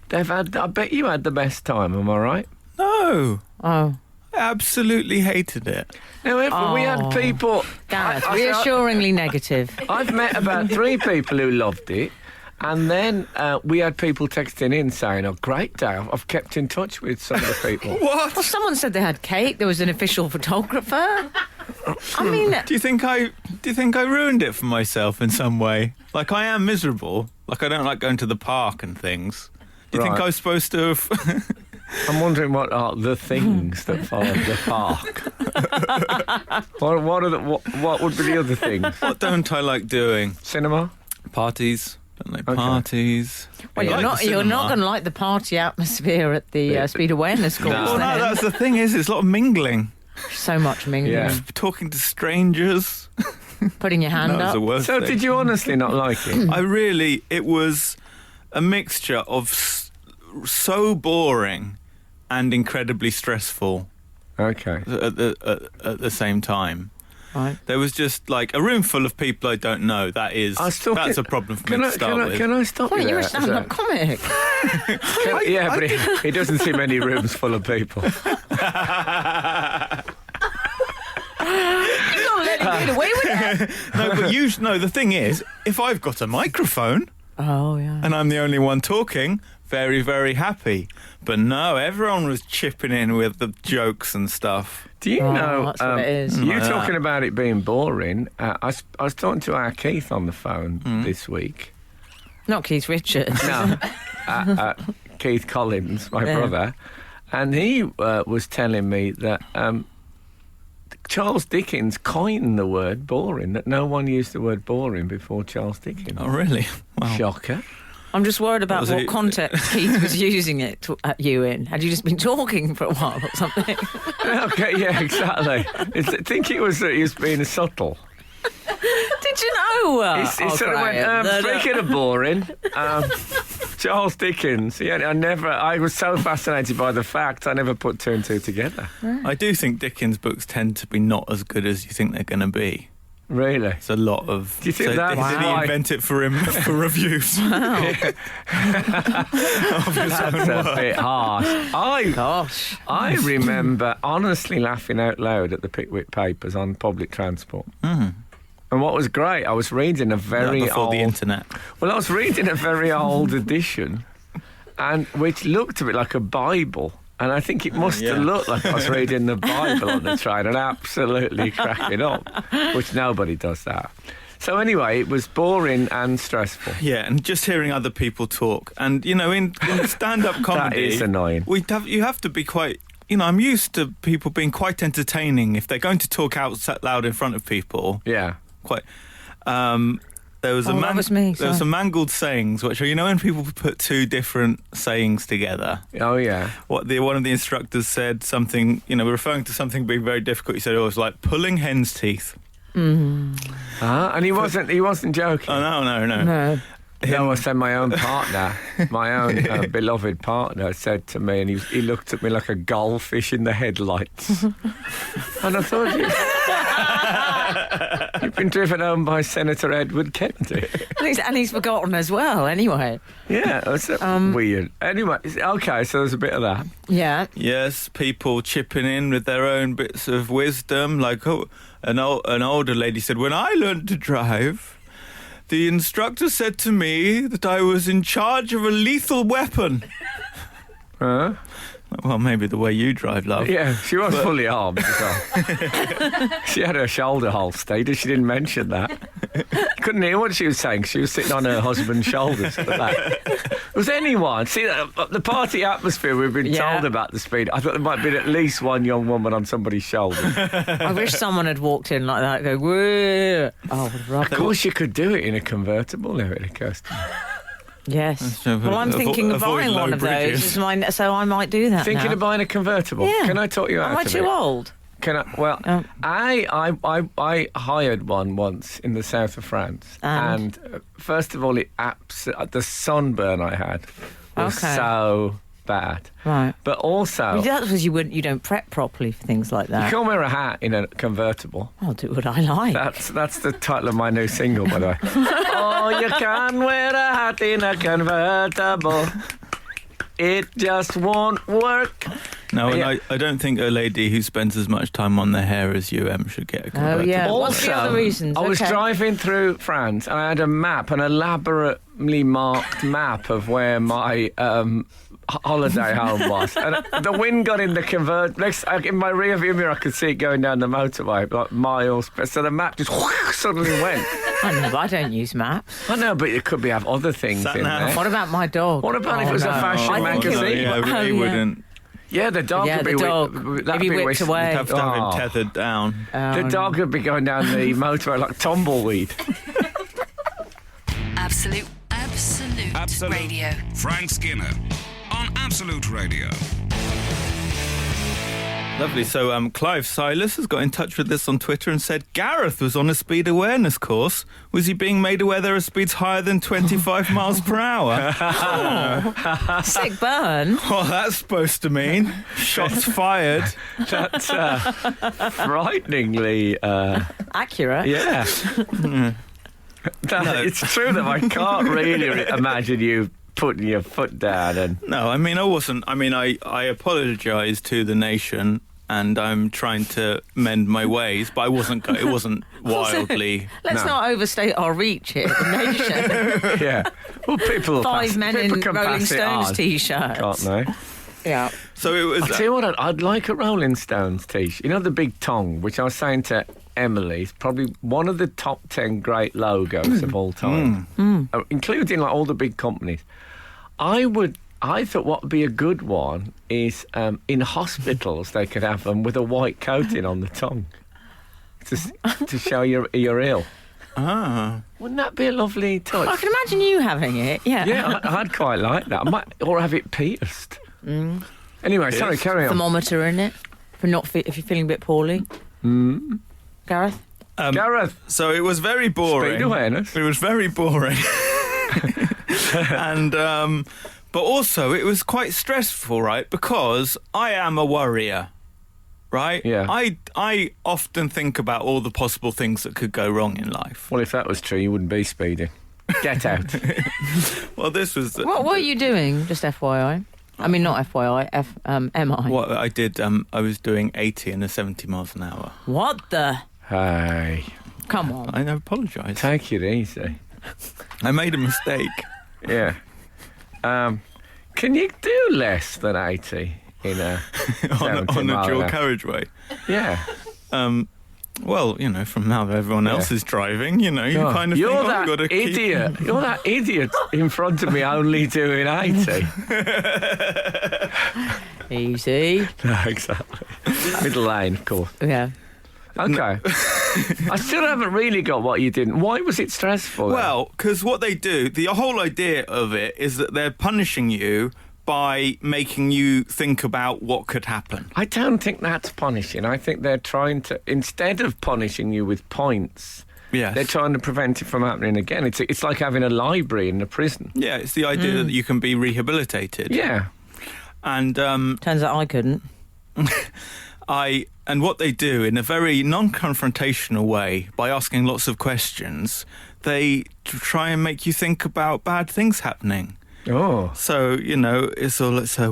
They've had. I bet you had the best time. Am I right? No, Oh. I absolutely hated it. Now, if we had people, Gareth, I- reassuringly negative. I've met about 3 people who loved it, and then we had people texting in saying, "Oh, great day! I've kept in touch with some of the people." Well, someone said they had cake. There was an official photographer. I mean, Do you think I ruined it for myself in some way? Like, I am miserable. Like, I don't like going to the park and things. Do you think Right. I was supposed to have? I'm wondering what are the things that follow the park. What would be the other things? What don't I like doing? Cinema. Parties. Don't like Okay. parties. well, you're I like not. the You're cinema. not going to like the party atmosphere at the speed awareness course. Well, no, then. that's the thing is, it's a lot of mingling. So much mingling. Yeah. Talking to strangers. Putting your hand That was up. the worst So, thing. did you honestly not like it? It was a mixture of so boring and incredibly stressful Okay. at the same time. Right. There was just like a room full of people I don't know. That's a problem for me to start with. Can I stop Wait, you you're a there? stand-up comic. But he doesn't see many rooms full of people. You can't let him get away with it. No, but the thing is, if I've got a microphone Oh yeah. and I'm the only one talking, very, very happy. But no, everyone was chipping in with the jokes and stuff. Do you Oh, know? that's what it is. You Like that. talking about it being boring? I was talking to our Keith on the phone this week. Not Keith Richards. No, Keith Collins, my Yeah. brother, and he was telling me that Charles Dickens coined the word boring. That no one used the word boring before Charles Dickens. Oh, really? Wow. Shocker. I'm just worried about Was what it- context Keith was using it at you in. Had you just been talking for a while or something? Okay, yeah, exactly. I think he was being subtle. Did you know? He sort of went, speaking of boring, Charles Dickens. Yeah, I was so fascinated by the fact I never put 2 and 2 together. I do think Dickens' books tend to be not as good as you think they're going to be. Really? It's a lot of. Do you think that's did he why- invent it for reviews? That's a bit harsh. Gosh. I remember honestly laughing out loud at the Pickwick Papers on public transport. And what was great, I was reading a very before old... the internet. Well, I was reading a very old edition, and which looked a bit like a Bible. And I think it must have looked like I was reading the Bible on the train and absolutely cracking up, which nobody does that. So anyway, it was boring and stressful. Yeah, and just hearing other people talk, and in stand-up comedy, That is annoying. You have to be quite I'm used to people being quite entertaining if they're going to talk out loud in front of people. Yeah. Quite. There was that was me, there was sorry. some mangled sayings, which are, when people put two different sayings together. Oh, yeah. One of the instructors said something, referring to something being very difficult. He said it was like pulling hen's teeth. And he wasn't joking. Oh, no. No. No, I said my own partner, my own beloved partner said to me, and he looked at me like a goldfish in the headlights. And I thought, you've been driven home by Senator Edward Kennedy. And he's forgotten as well, anyway. Yeah, that's weird. Anyway, okay, so there's a bit of that. Yeah. Yes, people chipping in with their own bits of wisdom. Like, an older lady said, when I learned to drive, the instructor said to me that I was in charge of a lethal weapon. Huh? Well, maybe the way you drive, love. Yeah, she was fully armed as well. She had her shoulder holstered. She didn't mention that. Couldn't hear what she was saying. She was sitting on her husband's shoulders. Was anyone? See, the party atmosphere we've been told about the speed. I thought there might be at least one young woman on somebody's shoulders. I wish someone had walked in like that and go, whoa. Oh, Of course you could do it in a convertible now, it occurs to me. yes. So Well, I'm thinking of avoid buying low one of bridges. those, so I might do that Thinking now. of buying a convertible? Yeah. Can I talk you out Am I of too it? old? Can I? Well, Oh. I hired one once in the south of France, and first of all, the sunburn I had was Okay. so bad. Right. But also, Well, that's because you don't prep properly for things like you that. can't wear a hat in a convertible. I'll do what I like. That's the title of my new single, by the way. Oh, you can wear a hat in a convertible. It just won't work. No, and Yeah. I don't think a lady who spends as much time on their hair as you, should get a convertible. Oh, yeah. Also, What's the other reasons? I was Okay. driving through France and I had a map, an elaborately marked map of where my holiday home was. And the wind got in the in my rear view mirror, I could see it going down the motorway, like miles. So the map just suddenly went. I know, but I don't use maps. I know, but it could have other things Sat in nav. there. What about my dog? What about if it was a fashion I think it magazine? would- Yeah, Oh, really yeah. wouldn't. Yeah, the dog Yeah, would the be dog. that'd He'd be whipped whisked- away. You'd have to have him Oh. tethered down. The dog would be going down the motorway like tumbleweed. Absolute Radio. Frank Skinner on Absolute Radio. Lovely. So Clive Silas has got in touch with us on Twitter and said Gareth was on a speed awareness course. Was he being made aware there are speeds higher than 25 miles per hour? Sick burn. What that's supposed to mean? Shots fired. That's frighteningly, Accurate. yeah. It's true that I can't really imagine you putting your foot down and... No, I mean, I wasn't. I mean, I apologise to the nation and I'm trying to mend my ways, but it wasn't wildly... Let's not overstate our reach here, the nation. Yeah. Well, people... Five men in can Rolling pass it Stones on, T-shirts. can't they? Yeah. So it was... I'll tell you what, I'd like a Rolling Stones t-shirt. You know the big tongue, which I was saying to Emily, is probably one of the top 10 great logos of all time, including like all the big companies. I thought what would be a good one is in hospitals they could have them with a white coating on the tongue to show you're ill. Ah. Wouldn't that be a lovely touch? I can imagine you having it. Yeah. Yeah, I'd quite like that. I might, or have it pierced. Anyway, sorry, carry on. Thermometer in it. If you're feeling a bit poorly. Gareth? Gareth, So it was very boring. speed awareness. It was very boring. And but also it was quite stressful, right? Because I am a worrier, right? Yeah. I often think about all the possible things that could go wrong in life. Well, if that was true, you wouldn't be speeding. Get out. Well, this was What were you doing? Just FYI. I mean, not FYI, MI. what I did. I was doing 80 and 70 miles an hour. What the? Hey, Come on. I apologise. take it easy. I made a mistake. Yeah. Can you do less than 80 in a 70 on a mile dual an hour? carriageway. Yeah. Well, from how everyone else is driving, you God. kind of You're think, that I've got to idiot. You're that idiot in front of me only doing 80. Easy. No, exactly. Middle lane, of course. Yeah. Okay. I still haven't really got what you didn't. Why was it stressful? then? Well, because what they do, the whole idea of it is that they're punishing you by making you think about what could happen. I don't think that's punishing. I think they're trying to, instead of punishing you with points, Yes. they're trying to prevent it from happening again. It's like having a library in a prison. Yeah, it's the idea that you can be rehabilitated. Yeah. And Turns out I couldn't. and what they do in a very non-confrontational way, by asking lots of questions, they try and make you think about bad things happening. Oh. So, it's all, so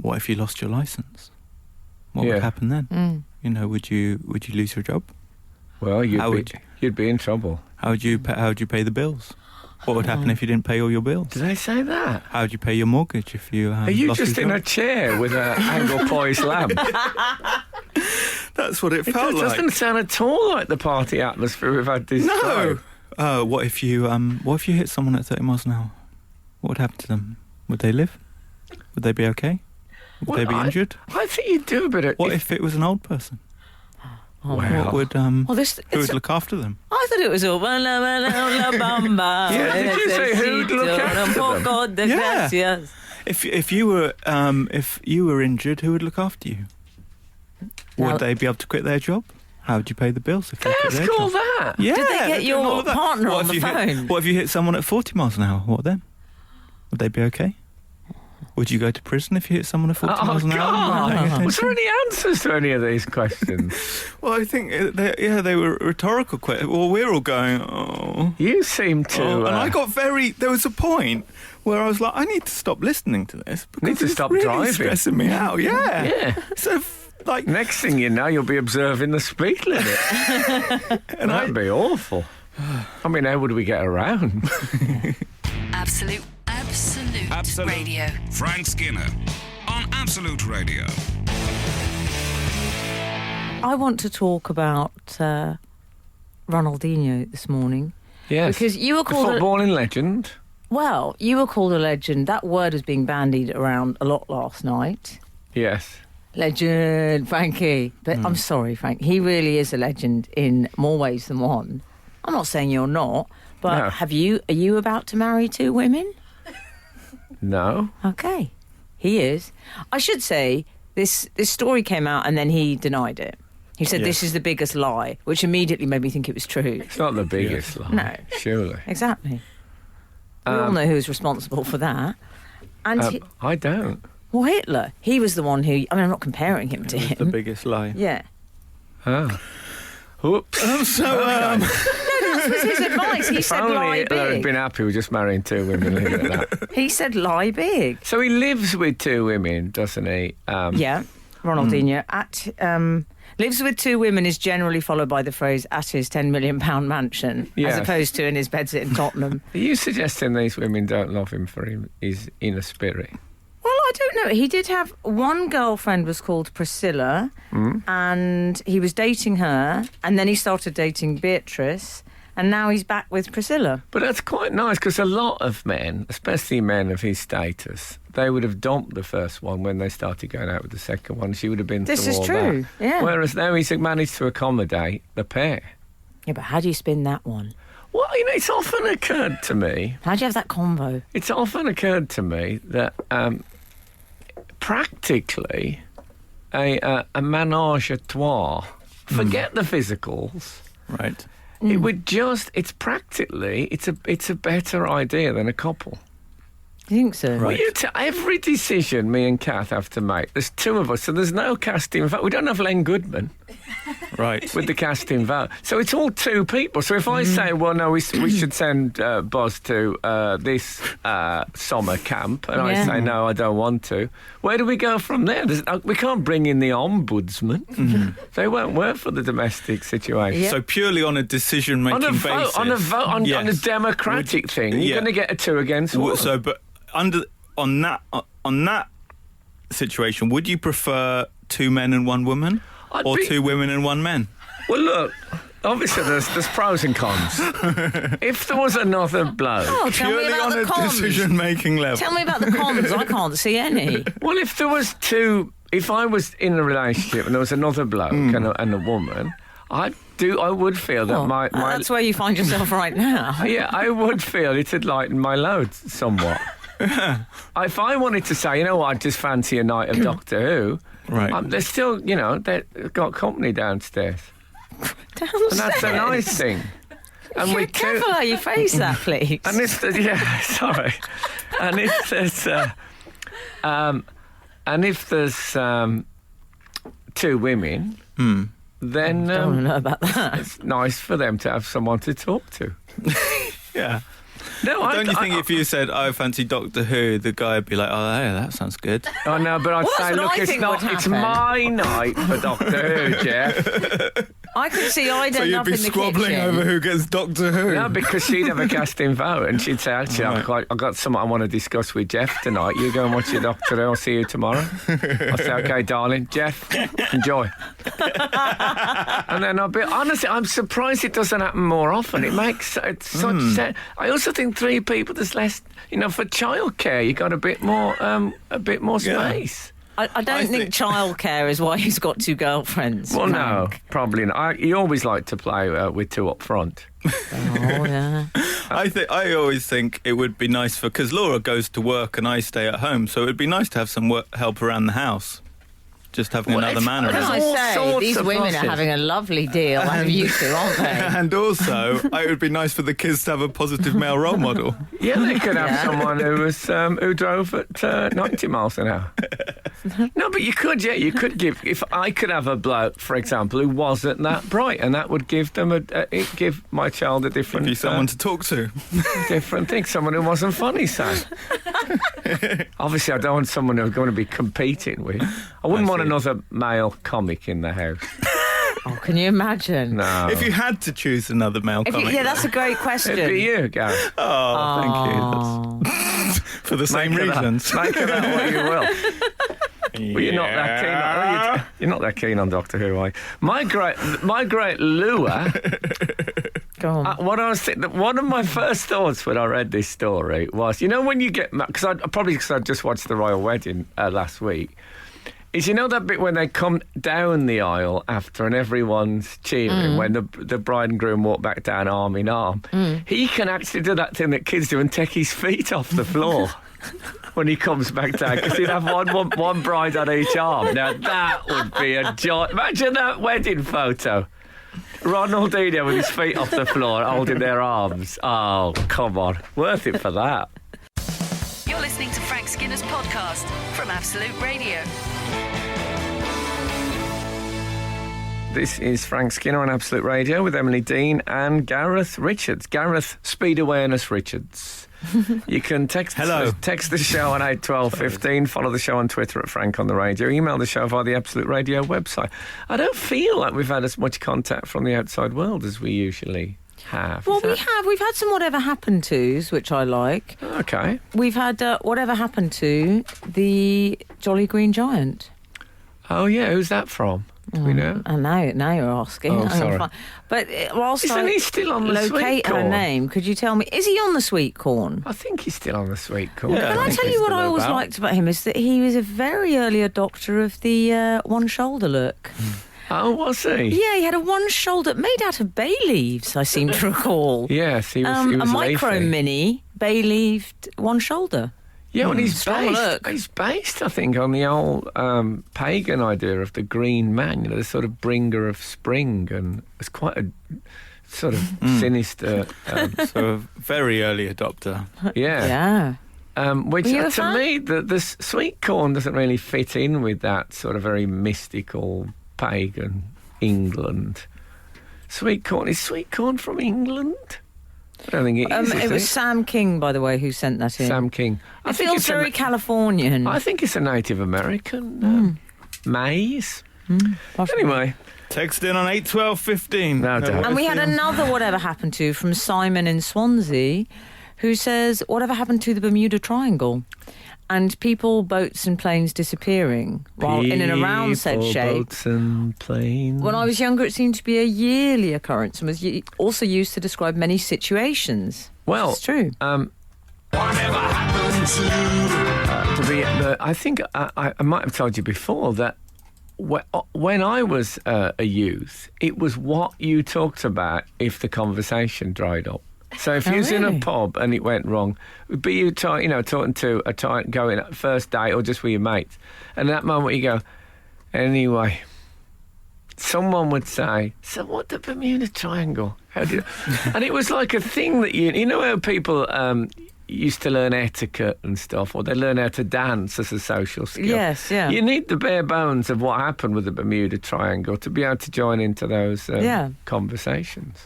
what if you lost your license? What Yeah. would happen then? Would you lose your job? Well, How you'd be in trouble. How would you pay the bills? What would happen if you didn't pay all your bills? Did they say that? How would you pay your mortgage if you Are you lost just your in job? a chair with an angle poised lamp? That's what it It felt like. doesn't sound at all like the party atmosphere we've had this No. time. What if you hit someone at 30 miles an hour? What would happen to them? Would they live? Would they be okay? Would they be injured? I think you'd do a bit of... What if it was an old person? Wow. What would Well, who would look after them? I thought it was all. Yeah, did you say who'd look after them? Yeah. If you were injured, who would look after you? Now- Would they be able to quit their job? How would you pay the bills if they quit Let's their call job? that. Yeah. Did they get they're doing your all of that. partner What on if the you phone? What if you hit someone at 40 miles an hour? What then? Would they be okay? Would you go to prison if you hit someone at 40 Oh, miles an hour? God. Was there any answers to any of these questions? Well, I think they were rhetorical questions. Well, we're all going, oh. You seem to... And I got there was a point where I was like, I need to stop listening to this because Need to it's stop really driving. stressing me out. Yeah. Yeah. So, like, Next thing you know, you'll be observing the speed limit. And that'd be awful. I mean, how would we get around? Absolute Radio. Frank Skinner on Absolute Radio. I want to talk about Ronaldinho this morning. Yes. Because you were the called footballing legend. Well, you were called a legend. That word was being bandied around a lot last night. Yes. Legend, Frankie. But I'm sorry, Frank. He really is a legend in more ways than one. I'm not saying you're not, but No. are you about to marry two women? No. Okay. He is. I should say, this story came out and then he denied it. He said this is the biggest lie, which immediately made me think it was true. It's not the biggest lie. No. Surely. Exactly. We all know who's responsible for that. And I don't. well, Hitler, he was the one who... I mean, I'm not comparing him to him. the biggest lie. Yeah. Oh. Oops. That was his advice. He said Only lie Hitler had big. been happy with just marrying two women. Leave it at that. He said lie big. So he lives with two women, doesn't he? Yeah, Ronaldinho lives with two women is generally followed by the phrase "at his £10 million mansion," Yes. as opposed to in his bedsit in Tottenham. Are you suggesting these women don't love him for his inner spirit? Well, I don't know. He did have one girlfriend was called Priscilla, and he was dating her, and then he started dating Beatrice, and now he's back with Priscilla. But that's quite nice because a lot of men, especially men of his status, they would have dumped the first one when they started going out with the second one. She would have been This through is all true, that. yeah. Whereas now he's managed to accommodate the pair. Yeah, but how do you spin that one? Well, it's often occurred to me. How do you have that convo? It's often occurred to me that practically a ménage à trois. Forget the physicals. Right. It would it's practically it's a better idea than a couple. Do you think so? Well, every decision me and Kath have to make, there's two of us, so there's no casting vote. We don't have Len Goodman Right. with the casting vote. So it's all two people. So if I say, well, no, we should send Boz to this summer camp, and I Yeah. say, no, I don't want to, where do we go from there? We can't bring in the ombudsman. They won't work for the domestic situation. Yeah. So purely on a decision-making On a basis. vote, on a Yes. democratic thing, you're yeah. going to get a two against one. So, but on that situation, would you prefer two men and one woman, I'd or be- two women and one man? Well, look, obviously there's pros and cons. If there was another bloke... Oh, tell me Purely about on the a cons. decision-making level. Tell me about the cons. I can't see any. Well, if there was two... If I was in a relationship and there was another bloke and a woman, I would feel that Oh, my that's where you find yourself right now. yeah, I would feel it'd lighten my load somewhat. If I wanted to say, you know what, I just fancy a night of Doctor Who, Right. they're still, they've got company downstairs. And that's a nice thing. And Be careful how you face that, please. And sorry. And if there's two women, then I don't know about that. it's nice for them to have someone to talk to. Yeah. No, Don't you think if you said, I fancy Doctor Who, the guy would be like, oh, yeah, that sounds good. Oh no, but I'd Well, say, that's what look, I it's think not. would It's happen. my night for Doctor Who, Jeff. I could see I'd So end you'd up be in the squabbling kitchen. over who gets Doctor Who. No, because she'd have a casting vote, and she'd say, actually, Right. I've got something I want to discuss with Jeff tonight. You go and watch your Doctor Who. I'll see you tomorrow. I'll say, okay, darling, Jeff, enjoy. And then I'll be honestly, I'm surprised it doesn't happen more often. It makes such sense. I also think three people, there's less. For childcare, you got a bit more space. I don't think childcare is why he's got two girlfriends. Well, no, Frank. probably not. You always like to play with two up front. Oh, yeah. I always think it would be nice because Laura goes to work and I stay at home, so it would be nice to have some help around the house. Just having Well, another it's- man Can There's around. I all say, sorts these of women bosses. are having a lovely deal out of you two, aren't they? And also, it would be nice for the kids to have a positive male role model. Yeah, they could have someone who drove at 90 miles an hour. No, but you could give. If I could have a bloke, for example, who wasn't that bright, and that would give them give my child a different Be someone to talk to. different thing. Someone who wasn't funny, say. Obviously, I don't want someone who's going to be competing with. I wouldn't want see. another male comic in the house. Oh, can you imagine? No. If you had to choose another male comic. That's a great question. It'd be you, Gareth. Oh, thank you. That's for the same Make of that- reasons. Make of that what you will. Well, you're not that keen. You're not that keen on Doctor Who, are you? My great lure. Go on. What I was thinking, one of my first thoughts when I read this story was, when you get because I just watched the royal wedding last week. Is that bit when they come down the aisle after and everyone's cheering when the bride and groom walk back down arm in arm? He can actually do that thing that kids do and take his feet off the floor when he comes back down because he'd have one bride on each arm. Now that would be a joy. Imagine that wedding photo. Ronaldinho with his feet off the floor holding their arms. Oh, come on. Worth it for that. You're listening to Frank Skinner's podcast from Absolute Radio. This is Frank Skinner on Absolute Radio with Emily Dean and Gareth Richards. Gareth Speed Awareness Richards. You can text the show on 81215. Follow the show on Twitter at Frank on the Radio. Email the show via the Absolute Radio website. I don't feel like we've had as much contact from the outside world as we usually have. Well, we have. We've had some Whatever Happened To's, which I like. Okay. We've had Whatever Happened to the Jolly Green Giant. Oh, yeah. Who's that from? Do we know? And now you're asking. Oh, I'm sorry. gonna But whilst Isn't he still on the sweet locate her corn? name, could you tell me, is he on the sweet corn? I think he's still on the sweet corn. Yeah. Can I think tell he's you what still I always about. liked about him is that he was a very early adopter of the one shoulder look. Oh, was he? Yeah, he had a one shoulder made out of bay leaves, I seem to recall. Yes, he was. A he was micro leafy. mini bay leaved one shoulder. Yeah, well, strong look. he's based, I think, on the old pagan idea of the green man, the sort of bringer of spring, and it's quite a sort of sinister, So a very early adopter. yeah. Yeah. Which Were you a to fan? me, the sweet corn doesn't really fit in with that sort of very mystical pagan England. Sweet corn, is sweet corn from England? I don't think it is. It is was Sam King, by the way, who sent that in. Sam King. It feels it's a- very Californian. I think it's a Native American maize. Possibly. Anyway, Text in on 81215. No doubt. And we had another Whatever Happened to from Simon in Swansea, who says, Whatever happened to the Bermuda Triangle? and people, boats and planes disappearing while in and around said shape. Boats and planes. When I was younger, it seemed to be a yearly occurrence and was also used to describe many situations. Well, it's true. Whatever happened to... I think I might have told you before that when I was a youth, it was what you talked about if the conversation dried up. So if you was in a pub and it went wrong, be you talking to going at first date or just with your mates, and at that moment you go, anyway, someone would say, so what the Bermuda Triangle? How do you... And it was like a thing that you know how people used to learn etiquette and stuff, or they learn how to dance as a social skill. Yes, yeah. You need the bare bones of what happened with the Bermuda Triangle to be able to join into those conversations.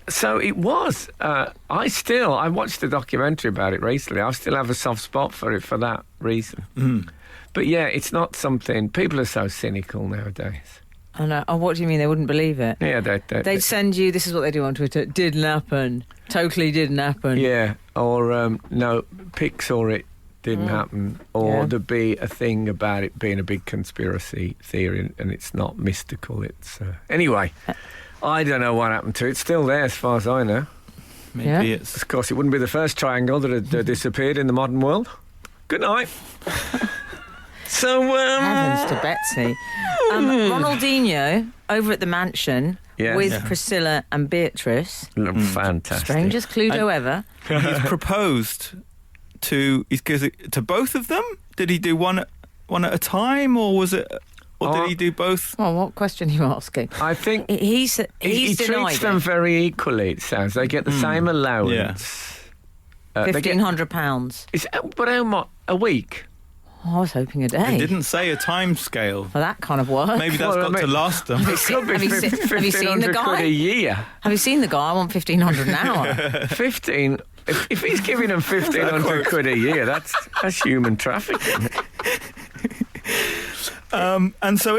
So it was. I watched a documentary about it recently. I still have a soft spot for it for that reason. Mm. But yeah, it's not something. People are so cynical nowadays. I know. Oh, what do you mean? They wouldn't believe it? Yeah, they'd send you. This is what they do on Twitter. Didn't happen. Totally didn't happen. Yeah, or no, pics or it didn't happen, or there'd be a thing about it being a big conspiracy theory, and it's not mystical. It's anyway. I don't know what happened to it. It's still there, as far as I know. Maybe it's... Of course, it wouldn't be the first triangle that had disappeared in the modern world. Good night. So, heavens to Betsy. Ronaldinho over at the mansion with Priscilla and Beatrice. Fantastic. Strangest Cluedo ever. He's proposed to both of them. Did he do one at a time, or was it? Or did he do both? Well, what question are you asking? I think he treats them very equally. It sounds they get the same allowance. £1,500. But how much a week? Oh, I was hoping a day. He didn't say a time scale For that kind of work. Maybe that's to last them. Have you seen the guy? a year. Have you seen the guy? I want 1,500 an hour. 15. If he's giving them 1,500 quid a year, that's human trafficking. And so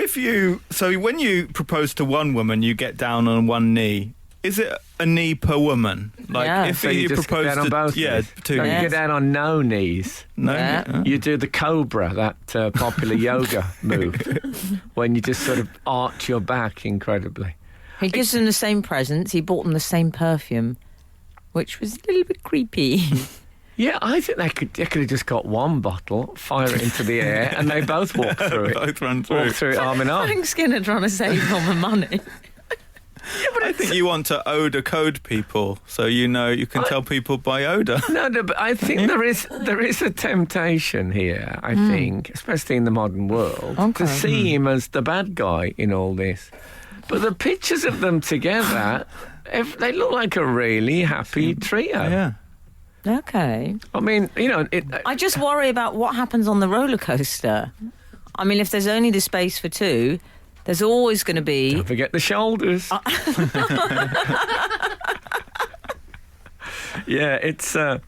when you propose to one woman, you get down on one knee. Is it a knee per woman? Like if so you just propose get down on both knees. two. No, you get down on no knees. No, you do the cobra, that popular yoga move, when you just sort of arch your back incredibly. He gives them the same presents. He bought them the same perfume, which was a little bit creepy. Yeah, I think they could have just got one bottle, fire it into the air, and they both walk through it. Both run through. Walk through it arm in arm. Frank Skinner trying to save all the money. I think you want to odor code people, so you can tell people by odor. No, but I think there is a temptation here, I think, especially in the modern world, to see him as the bad guy in all this. But the pictures of them together, they look like a really happy trio. Yeah. Okay. I mean, I just worry about what happens on the roller coaster. I mean, if there's only the space for two, there's always going to be... Don't forget the shoulders. Yeah, it's... I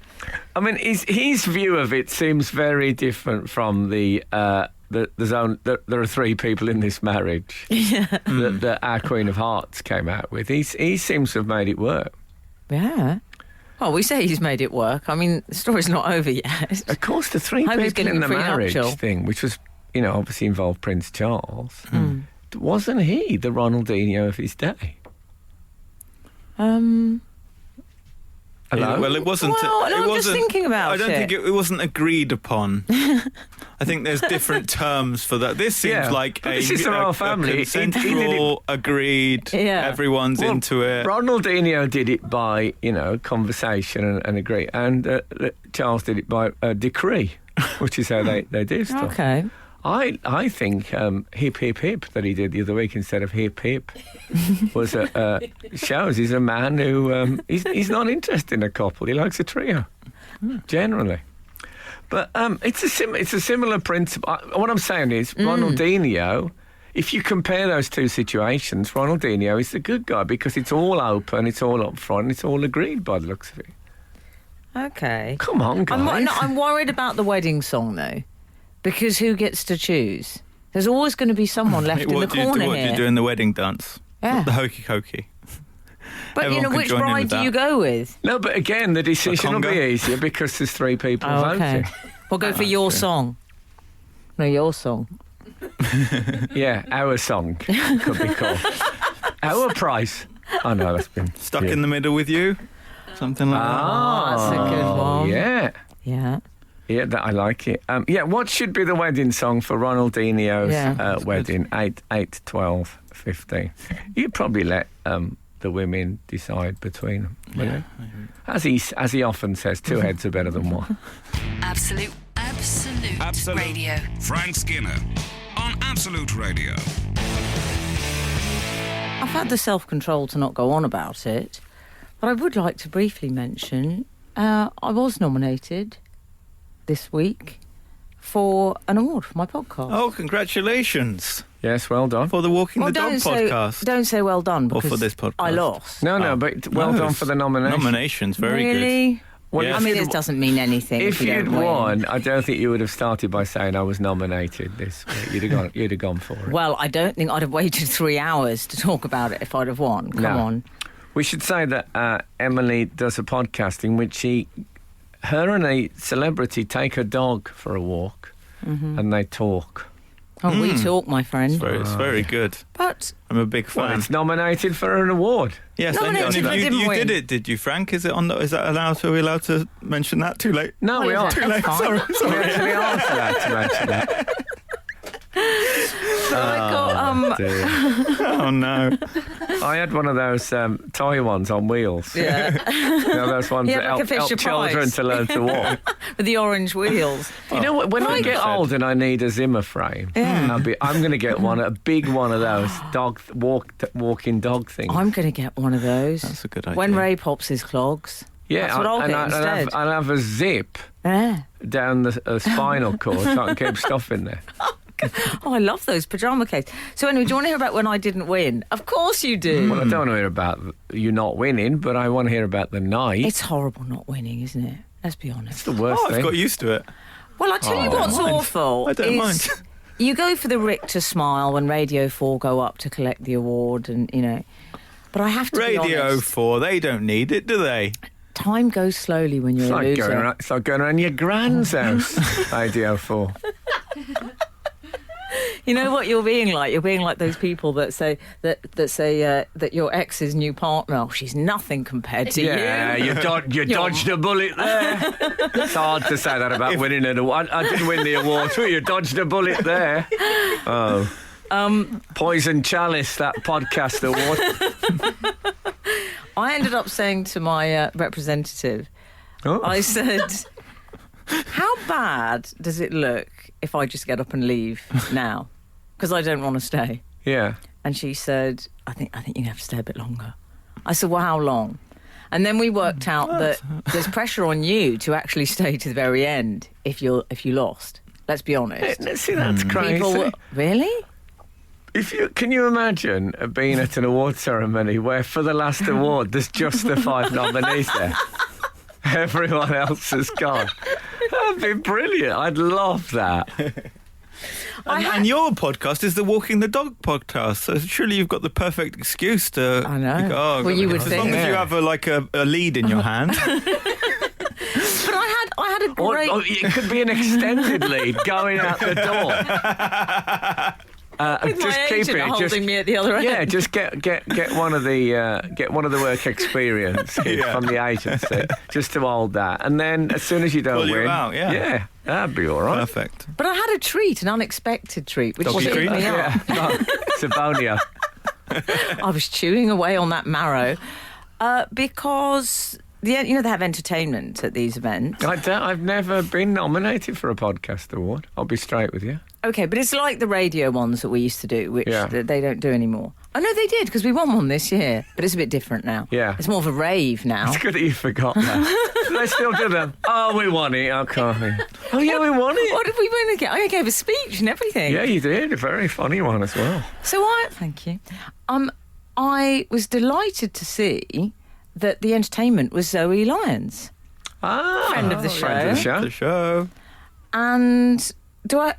mean, his view of it seems very different from the zone... There are three people in this marriage that our Queen of Hearts came out with. He seems to have made it work. Yeah. Well, we say he's made it work. I mean, the story's not over yet. Of course, the three people in the marriage thing, which was, obviously involved Prince Charles... Wasn't he the Ronaldinho of his day? Hello? Well, it wasn't. I'm just thinking about it. I don't think it wasn't agreed upon. I think there's different terms for that. This seems like this is the royal family. Consensual, agreed. Yeah. Everyone's into it. Ronaldinho did it by conversation and agree, and Charles did it by decree, which is how they do stuff. Okay. I think hip hip hip that he did the other week instead of hip hip was shows he's a man who he's not interested in a couple. He likes a trio generally. But it's a similar principle. What I'm saying is Ronaldinho. If you compare those two situations, Ronaldinho is the good guy because it's all open, it's all up front, and it's all agreed by the looks of it. Okay. Come on, guys. I'm worried about the wedding song though. Because who gets to choose? There's always going to be someone left in the corner here. What do you do in the wedding dance? Yeah. The hokey cokey. But which bride do you go with? No, but again, the decision will be easier because there's three people voting. We'll go for your song. No, your song. Yeah, our song could be called. Our prize. Oh no, that's been Stuck in the middle with you? Something like that's a good one. Yeah. Yeah. Yeah, I like it. Yeah, what should be the wedding song for Ronaldinho's wedding? 8, 12, 15. You'd probably let the women decide between them. Yeah. As he often says, two heads are better than one. Absolute Radio. Frank Skinner on Absolute Radio. I've had the self-control to not go on about it, but I would like to briefly mention I was nominated this week for an award for my podcast. Oh, congratulations. Yes, well done. For the Walking the Dog podcast. Don't say well done Or because for this podcast. I lost. No, but well done for the nomination. Nominations, very good. Really? Well, Yes. I mean, it doesn't mean anything. If you you'd don't win. won, I don't think you would have started by saying I was nominated this week. You'd have gone for it. Well, I don't think I'd have waited 3 hours to talk about it if I'd have won. Come No. on. We should say that Emily does a podcast in which her and a celebrity take a dog for a walk and they talk. Oh, we talk, my friend. It's very good. But I'm a big Well, fan. it's nominated for an award. Yes, Nominated, and but you didn't win. did it, did you, Frank? Is that allowed? Are we allowed to mention that? Too late. No, What we is are. it? Too late. That's fine. Sorry. We actually are allowed to mention that. I got Dear. Oh no. I had one of those toy ones on wheels. yeah, You know, those ones Yeah, that like a help Fisher children Price. to learn to walk. with the orange wheels. You know what? When I Very get good. old and I need a Zimmer frame, I'm going to get a big one of those walking dog things. I'm going to get one of those. That's a good When idea. Ray pops his clogs. Yeah, That's what I'll get instead. I'll have a zip Yeah. down the spinal cord so I can keep stuff in there. Oh, I love those pyjama cases. So anyway, do you want to hear about when I didn't win? Of course you do. Well, I don't want to hear about you not winning, but I want to hear about the night. It's horrible not winning, isn't it? Let's be honest. It's the worst Oh, I've thing. got used to it. Well, I tell you Oh. what's I don't mind. awful I don't is mind. you go for the Richter smile when Radio 4 go up to collect the award and, you know. But I have to be Radio honest. 4, they don't need it, do they? Time goes slowly when you're It's a like, loser. it's like going around your grand's house, Radio 4. You know what you're being like? You're being like those people that say that your ex's new partner, oh, she's nothing compared to Yeah, you. you dodged a bullet there. It's hard to say that about winning an award. I didn't win the award, but you dodged a bullet there. Oh. Poison Chalice, that podcast award. I ended up saying to my representative, Oh. I said, how bad does it look if I just get up and leave now? Because I don't want to stay. Yeah. And she said, I think you have to stay a bit longer. I said, well, how long? And then we worked out that there's pressure on you to actually stay to the very end if you lost. Let's be honest. See, that's crazy. People, really? Can you imagine being at an award ceremony where for the last award there's just the 5 nominees there? Everyone else has gone. That'd be brilliant. I'd love that. And your podcast is the Walking the Dog podcast, so surely you've got the perfect excuse to... I know. Go, oh, Well, you would as think. long as you Yeah. have a lead in your hand. But I had a great... Or it could be an extended lead going out the door. with just my keep agent it. holding me at the other end. Yeah, just get one of the work experience from the agency just to hold that, and then as soon as you don't Pull you win, out, yeah. that'd be all right. Perfect. But I had a treat, an unexpected treat, which Doggy shook treat? me up. Yeah, no, Sabonia. I was chewing away on that marrow because they have entertainment at these events. I've never been nominated for a podcast award. I'll be straight with you. Okay, but it's like the radio ones that we used to do, which Yeah. they don't do anymore. Oh, no, they did, because we won one this year. But it's a bit different now. Yeah. It's more of a rave now. It's good that you forgot that. Do they still do them? Oh, we won it. I can't. Oh, yeah, we won it. What did we win again? I gave a speech and everything. Yeah, you did. A very funny one as well. So thank you. I was delighted to see that the entertainment was Zoe Lyons. Ah, Friend of the friend of the show. The show. And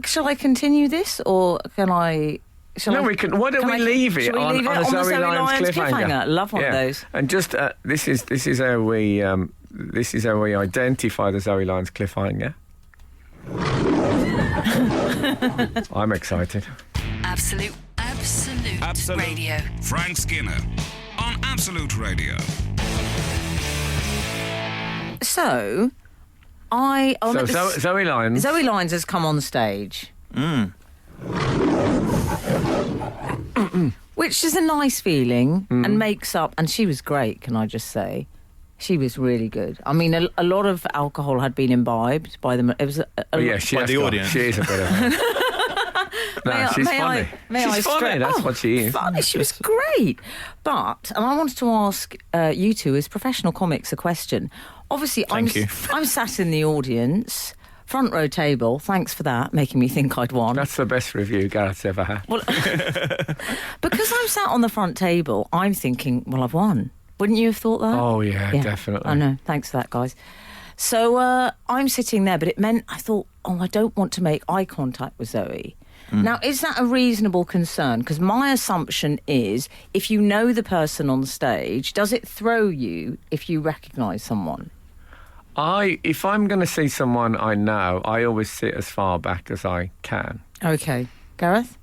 shall I continue this, or can I... No, we can. Why don't we leave it shall we on leave it a on the Zoe Lyons cliffhanger? Love one of those. And just this is how we identify the Zoe Lyons cliffhanger. I'm excited. Absolute Radio. Frank Skinner on Absolute Radio. So, Zoe Lyons. Zoe Lyons has come on stage. Which is a nice feeling and makes up... And she was great, can I just say. She was really good. I mean, a lot of alcohol had been imbibed by them. It was She is a bit of she's funny. She's funny, that's what she is. Funny, she was great. But, and I wanted to ask you two, as professional comics, a question. Obviously, I'm sat in the audience, front row table. Thanks for that, making me think I'd won. That's the best review Gareth's ever had. Well, because I'm sat on the front table, I'm thinking, well, I've won. Wouldn't you have thought that? Oh, yeah. Definitely. I know. Thanks for that, guys. So I'm sitting there, but it meant I thought, I don't want to make eye contact with Zoe. Now, is that a reasonable concern? Because my assumption is, if you know the person on stage, does it throw you if you recognise someone? If I'm going to see someone I know, I always sit as far back as I can. OK. Gareth?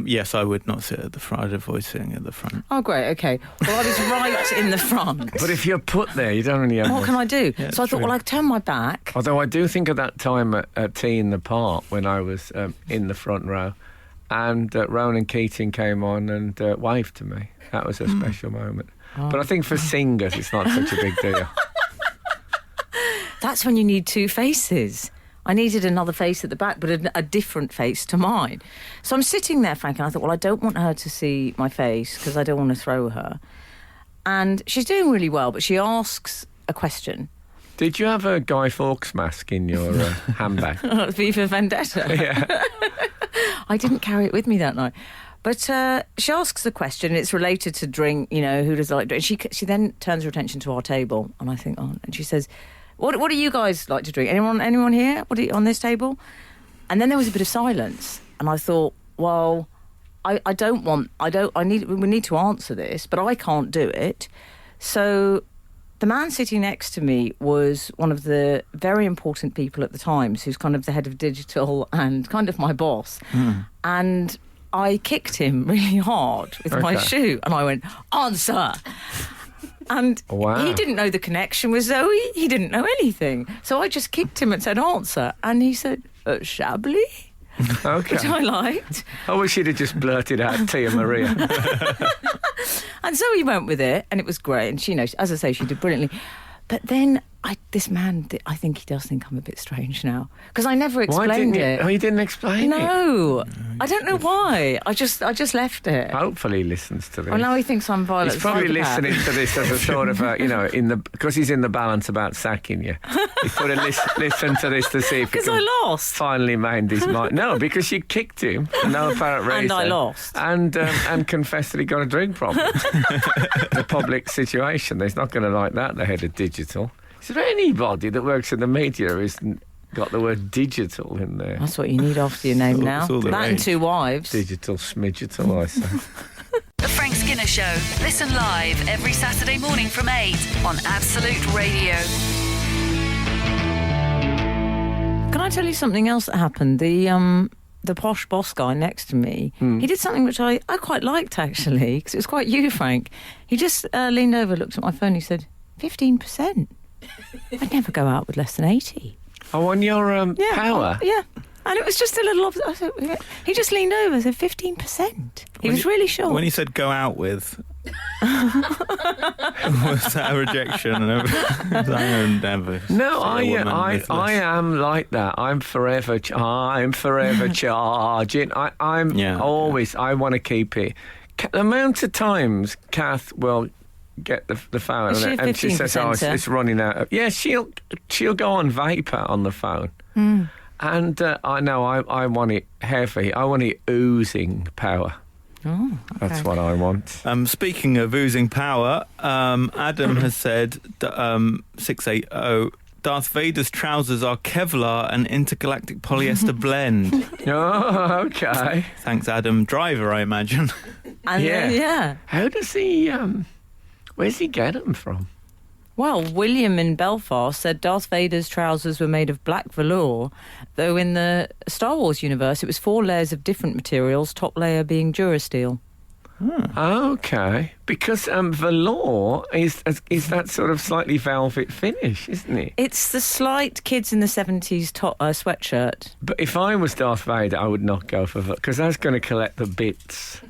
Yes, I would not sit at the front. I'd avoid sitting at the front. Oh, great, OK. Well, I was right in the front. But if you're put there, you don't really have... What can I do? Yeah, so I thought, well, I turn my back. Although I do think of that time at Tea in the Park when I was in the front row and Ronan Keating came on and waved to me. That was a special moment. But I think for singers, it's not such a big deal. That's when you need two faces. I needed another face at the back, but a different face to mine. So I'm sitting there, Frank, and I thought, well, I don't want her to see my face because I don't want to throw her. And she's doing really well, but she asks a question. Did you have a Guy Fawkes mask in your handbag? V for Vendetta. Yeah. I didn't carry it with me that night. But she asks a question, it's related to drink, who does like drink? She then turns her attention to our table, and I think, and she says... What do you guys like to drink? Anyone here? On this table? And then there was a bit of silence, and I thought, well, we need to answer this, but I can't do it. So the man sitting next to me was one of the very important people at the Times, who's kind of the head of digital and kind of my boss. And I kicked him really hard with my shoe, and I went, answer! And he didn't know the connection with Zoe. He didn't know anything. So I just kicked him and said, answer. And he said, Chablis? Okay. Which I liked. I wish he'd have just blurted out Tia Maria. And Zoe went with it, and it was great. And she, as I say, she did brilliantly. But then this man, I think he does think I'm a bit strange now. Because I never explained it. Oh, you didn't explain it? No. I don't know why. I just left it. Hopefully he listens to this. Well, now he thinks I'm violent. He's probably listening to this as a sort of, because he's in the balance about sacking you. He's got to listen to this to see if he Because can I lost. finally mind his mind. No, because you kicked him for no apparent reason. And I lost. And confessed that he got a drink problem. The public situation. He's not going to like that, the head of digital. Is there anybody that works in the media who isn't got the word digital in there? That's what you need after your name now. That and two wives. Digital smidgital, I say. The Frank Skinner Show. Listen live every Saturday morning from 8 on Absolute Radio. Can I tell you something else that happened? The posh boss guy next to me, he did something which I quite liked, actually, because it was quite you, Frank. He just leaned over, looked at my phone, he said, 15%. I'd never go out with less than 80. Oh, on your power? Yeah. And it was just a little... He just leaned over and said 15%. He was really sure. When he said go out with... was that a rejection? Never. No, I am like that. I'm forever charging. I'm always... I want to keep it. The amount of times Kath will... get the phone and she says, it's running out. Yeah, she'll go on vapor on the phone. And I know I want it heavy. I want it oozing power. Oh, okay. That's what I want. Speaking of oozing power, Adam has said 680 Darth Vader's trousers are Kevlar and intergalactic polyester blend. Oh, okay. Thanks, Adam. Driver, I imagine. And yeah. yeah. How does he... where's he get them from? Well, William in Belfast said Darth Vader's trousers were made of black velour, though in the Star Wars universe it was 4 layers of different materials, top layer being Durasteel. Okay, because velour is that sort of slightly velvet finish, isn't it? It's the slight kids in the 70s sweatshirt. But if I was Darth Vader, I would not go for velour, because that's going to collect the bits.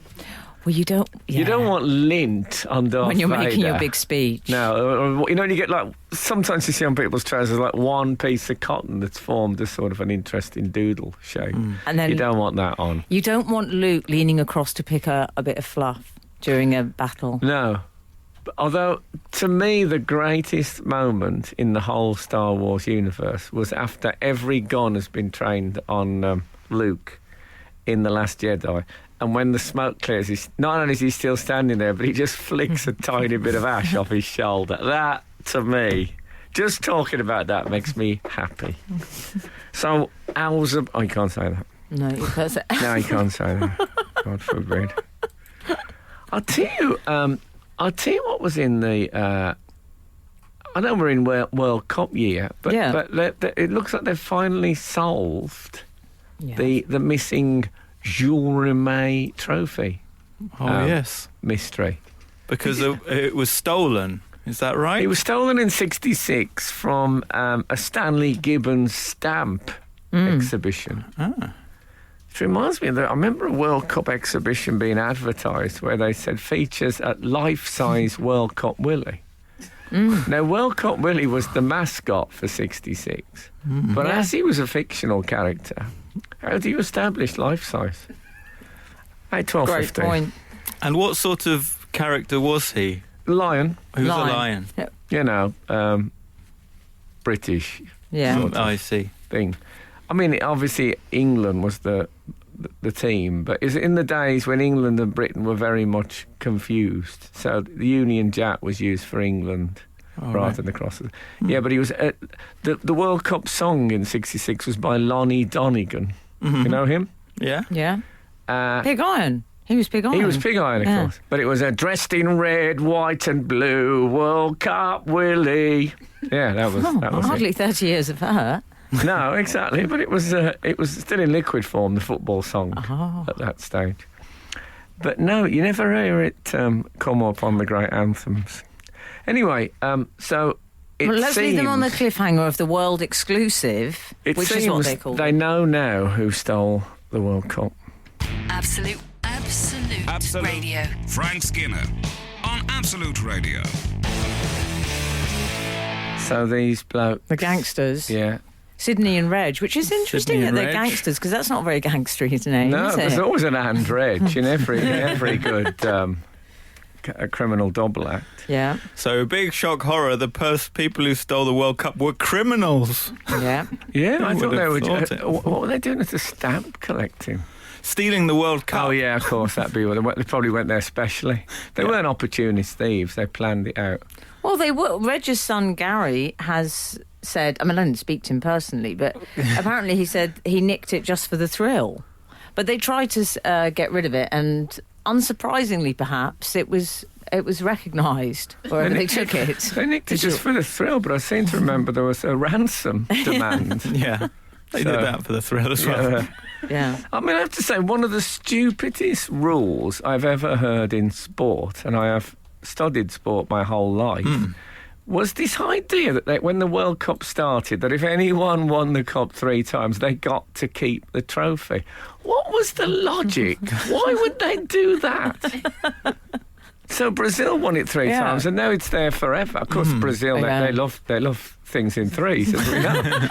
Well, you don't... You don't want lint on Darth Vader. when you're making your big speech. No, you know, you get like... Sometimes you see on people's trousers like one piece of cotton that's formed as sort of an interesting doodle shape. And then you don't want that on. You don't want Luke leaning across to pick a bit of fluff during a battle. No. Although, to me, the greatest moment in the whole Star Wars universe was after every gun has been trained on Luke in The Last Jedi. And when the smoke clears, not only is he still standing there, but he just flicks a tiny bit of ash off his shoulder. That, to me, just talking about that makes me happy. So, you can't say that. No, you can't say No, you can't say that. God forbid. I'll tell you what was in the... I know we're in World Cup year, but it looks like they've finally solved the missing Jules Rimet trophy. Yes. Mystery. Because it was stolen. Is that right? It was stolen in '66 from a Stanley Gibbons stamp exhibition. It reminds me I remember a World Cup exhibition being advertised where they said features at life-size World Cup Willie. Now, World Cup Willie was the mascot for '66, but as he was a fictional character, how do you establish life-size? 8, 12, Great 15. point. And what sort of character was he? Lion. He was a lion. Yep. You know, British sort of I see. thing. I mean, obviously England was the team, but is in the days when England and Britain were very much confused. So the Union Jack was used for England rather than the crosses. Yeah, but he was the World Cup song in '66 was by Lonnie Donegan. You know him? Yeah. Yeah. Pig Iron. He was Pig Iron. He was Pig Iron, of course. But it was dressed in red, white and blue, World Cup Willie. Yeah, that was hardly 30 years of that. No, exactly. But it was still in liquid form, the football song at that stage. But no, you never hear it come up on the great anthems. Anyway, so let's leave them on the cliffhanger of the world exclusive, which is what they call they know now who stole the World Cup. Absolute Radio. Frank Skinner on Absolute Radio. So these blokes... The gangsters. Yeah. Sydney and Reg, which is interesting Sydney that and they're Reg. gangsters, because that's not a very gangstery name, No, is there's it? always an and Reg in every good a criminal double act. Yeah. So, big shock horror, the people who stole the World Cup were criminals. Yeah. Yeah, I Who thought would they have were... thought it? what were they doing at the stamp collecting? Stealing the World Cup. Oh, yeah, of course, that'd be what they probably went there specially. They weren't opportunist thieves, they planned it out. Well, they were. Reg's son, Gary, has said... I mean, I didn't speak to him personally, but apparently he said he nicked it just for the thrill. But they tried to get rid of it, and unsurprisingly, perhaps, it was recognised wherever they took it. They nicked it just for the thrill, but I seem to remember there was a ransom demand. Yeah. They did that for the thrill as well. Yeah. I mean, I have to say, one of the stupidest rules I've ever heard in sport, and I have studied sport my whole life, was this idea that when the World Cup started, that if anyone won the cup 3 times, they got to keep the trophy. What was the logic? Why would they do that? So Brazil won it 3 times, and now it's there forever. Of course, Brazil, they love things in threes, as we know.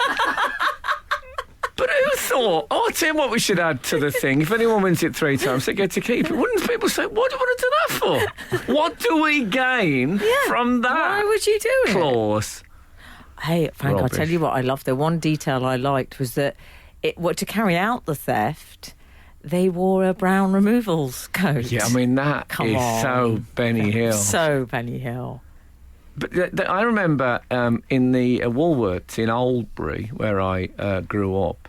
But who thought, I'll tell you what we should add to the thing. If anyone wins it 3 times, they get to keep it. Wouldn't people say, what do you want to do that for? What do we gain from that Why would you do it? clause? Hey, Frank, Rubbish. I'll tell you what I loved. The one detail I liked was that to carry out the theft, they wore a brown removals coat. Yeah, I mean, that Come is on. so Benny Hill. So Benny Hill. But I remember in the Woolworths in Oldbury, where I grew up,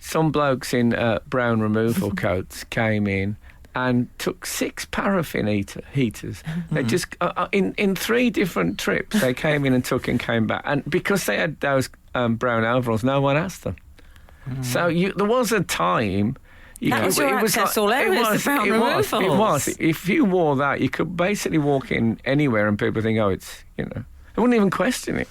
some blokes in brown removal coats came in and took 6 paraffin heaters. They just in 3 different trips they came in and took and came back, and because they had those brown overalls, no one asked them. So there was a time. That was your access all areas, the brown removals. It was. If you wore that, you could basically walk in anywhere and people think, oh, it's, they wouldn't even question it.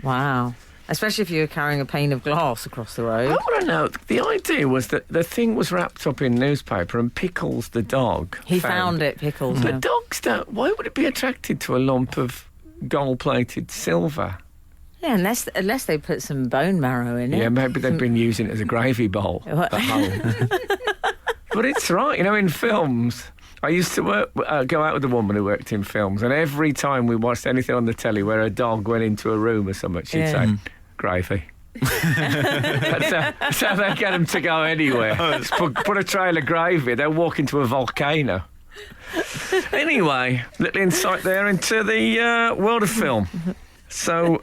Wow. Especially if you were carrying a pane of glass across the road. I want to know, the idea was that the thing was wrapped up in newspaper and Pickles the dog He found it, Pickles. But dogs don't. Why would it be attracted to a lump of gold-plated silver? Yeah, unless they put some bone marrow in it. Yeah, maybe they've been using it as a gravy bowl at home. But it's right, in films. I used to go out with a woman who worked in films, and every time we watched anything on the telly where a dog went into a room or something, she'd say, gravy. That's how they get them to go anywhere. Just put a trail of gravy, they'll walk into a volcano. Anyway, little insight there into the world of film. So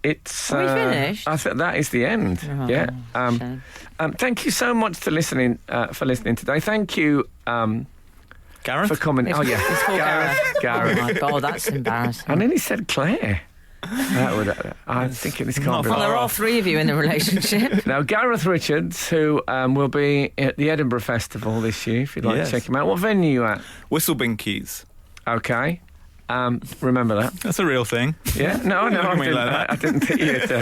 it's. Are we finished? I think that is the end. Oh, yeah. shame. Thank you so much for listening today. Thank you. Gareth? For coming. Oh, yeah. It's called Gareth. Oh, my God, that's embarrassing. And then he said Claire. I'm thinking this can't be Well, there right. are 3 of you in the relationship. Now, Gareth Richards, who will be at the Edinburgh Festival this year, if you'd like to check him out. What venue are you at? Whistlebinkies. Okay. Remember that. That's a real thing. Yeah, no, Look at me didn't. like that. I didn't think you'd.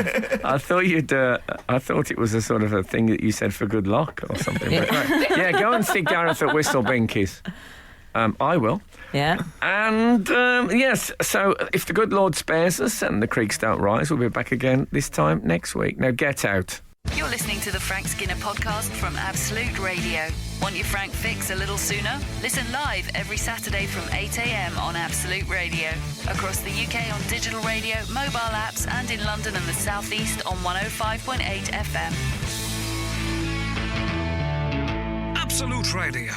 I thought it was a sort of a thing that you said for good luck or something. But, right. Yeah, go and see Gareth at Whistlebinkies. I will. Yeah. And yes, so if the good Lord spares us and the creeks don't rise, we'll be back again this time next week. Now get out. You're listening to the Frank Skinner podcast from Absolute Radio. Want your Frank fix a little sooner? Listen live every Saturday from 8 a.m. on Absolute Radio. Across the UK on digital radio, mobile apps, and in London and the South East on 105.8 FM. Absolute Radio.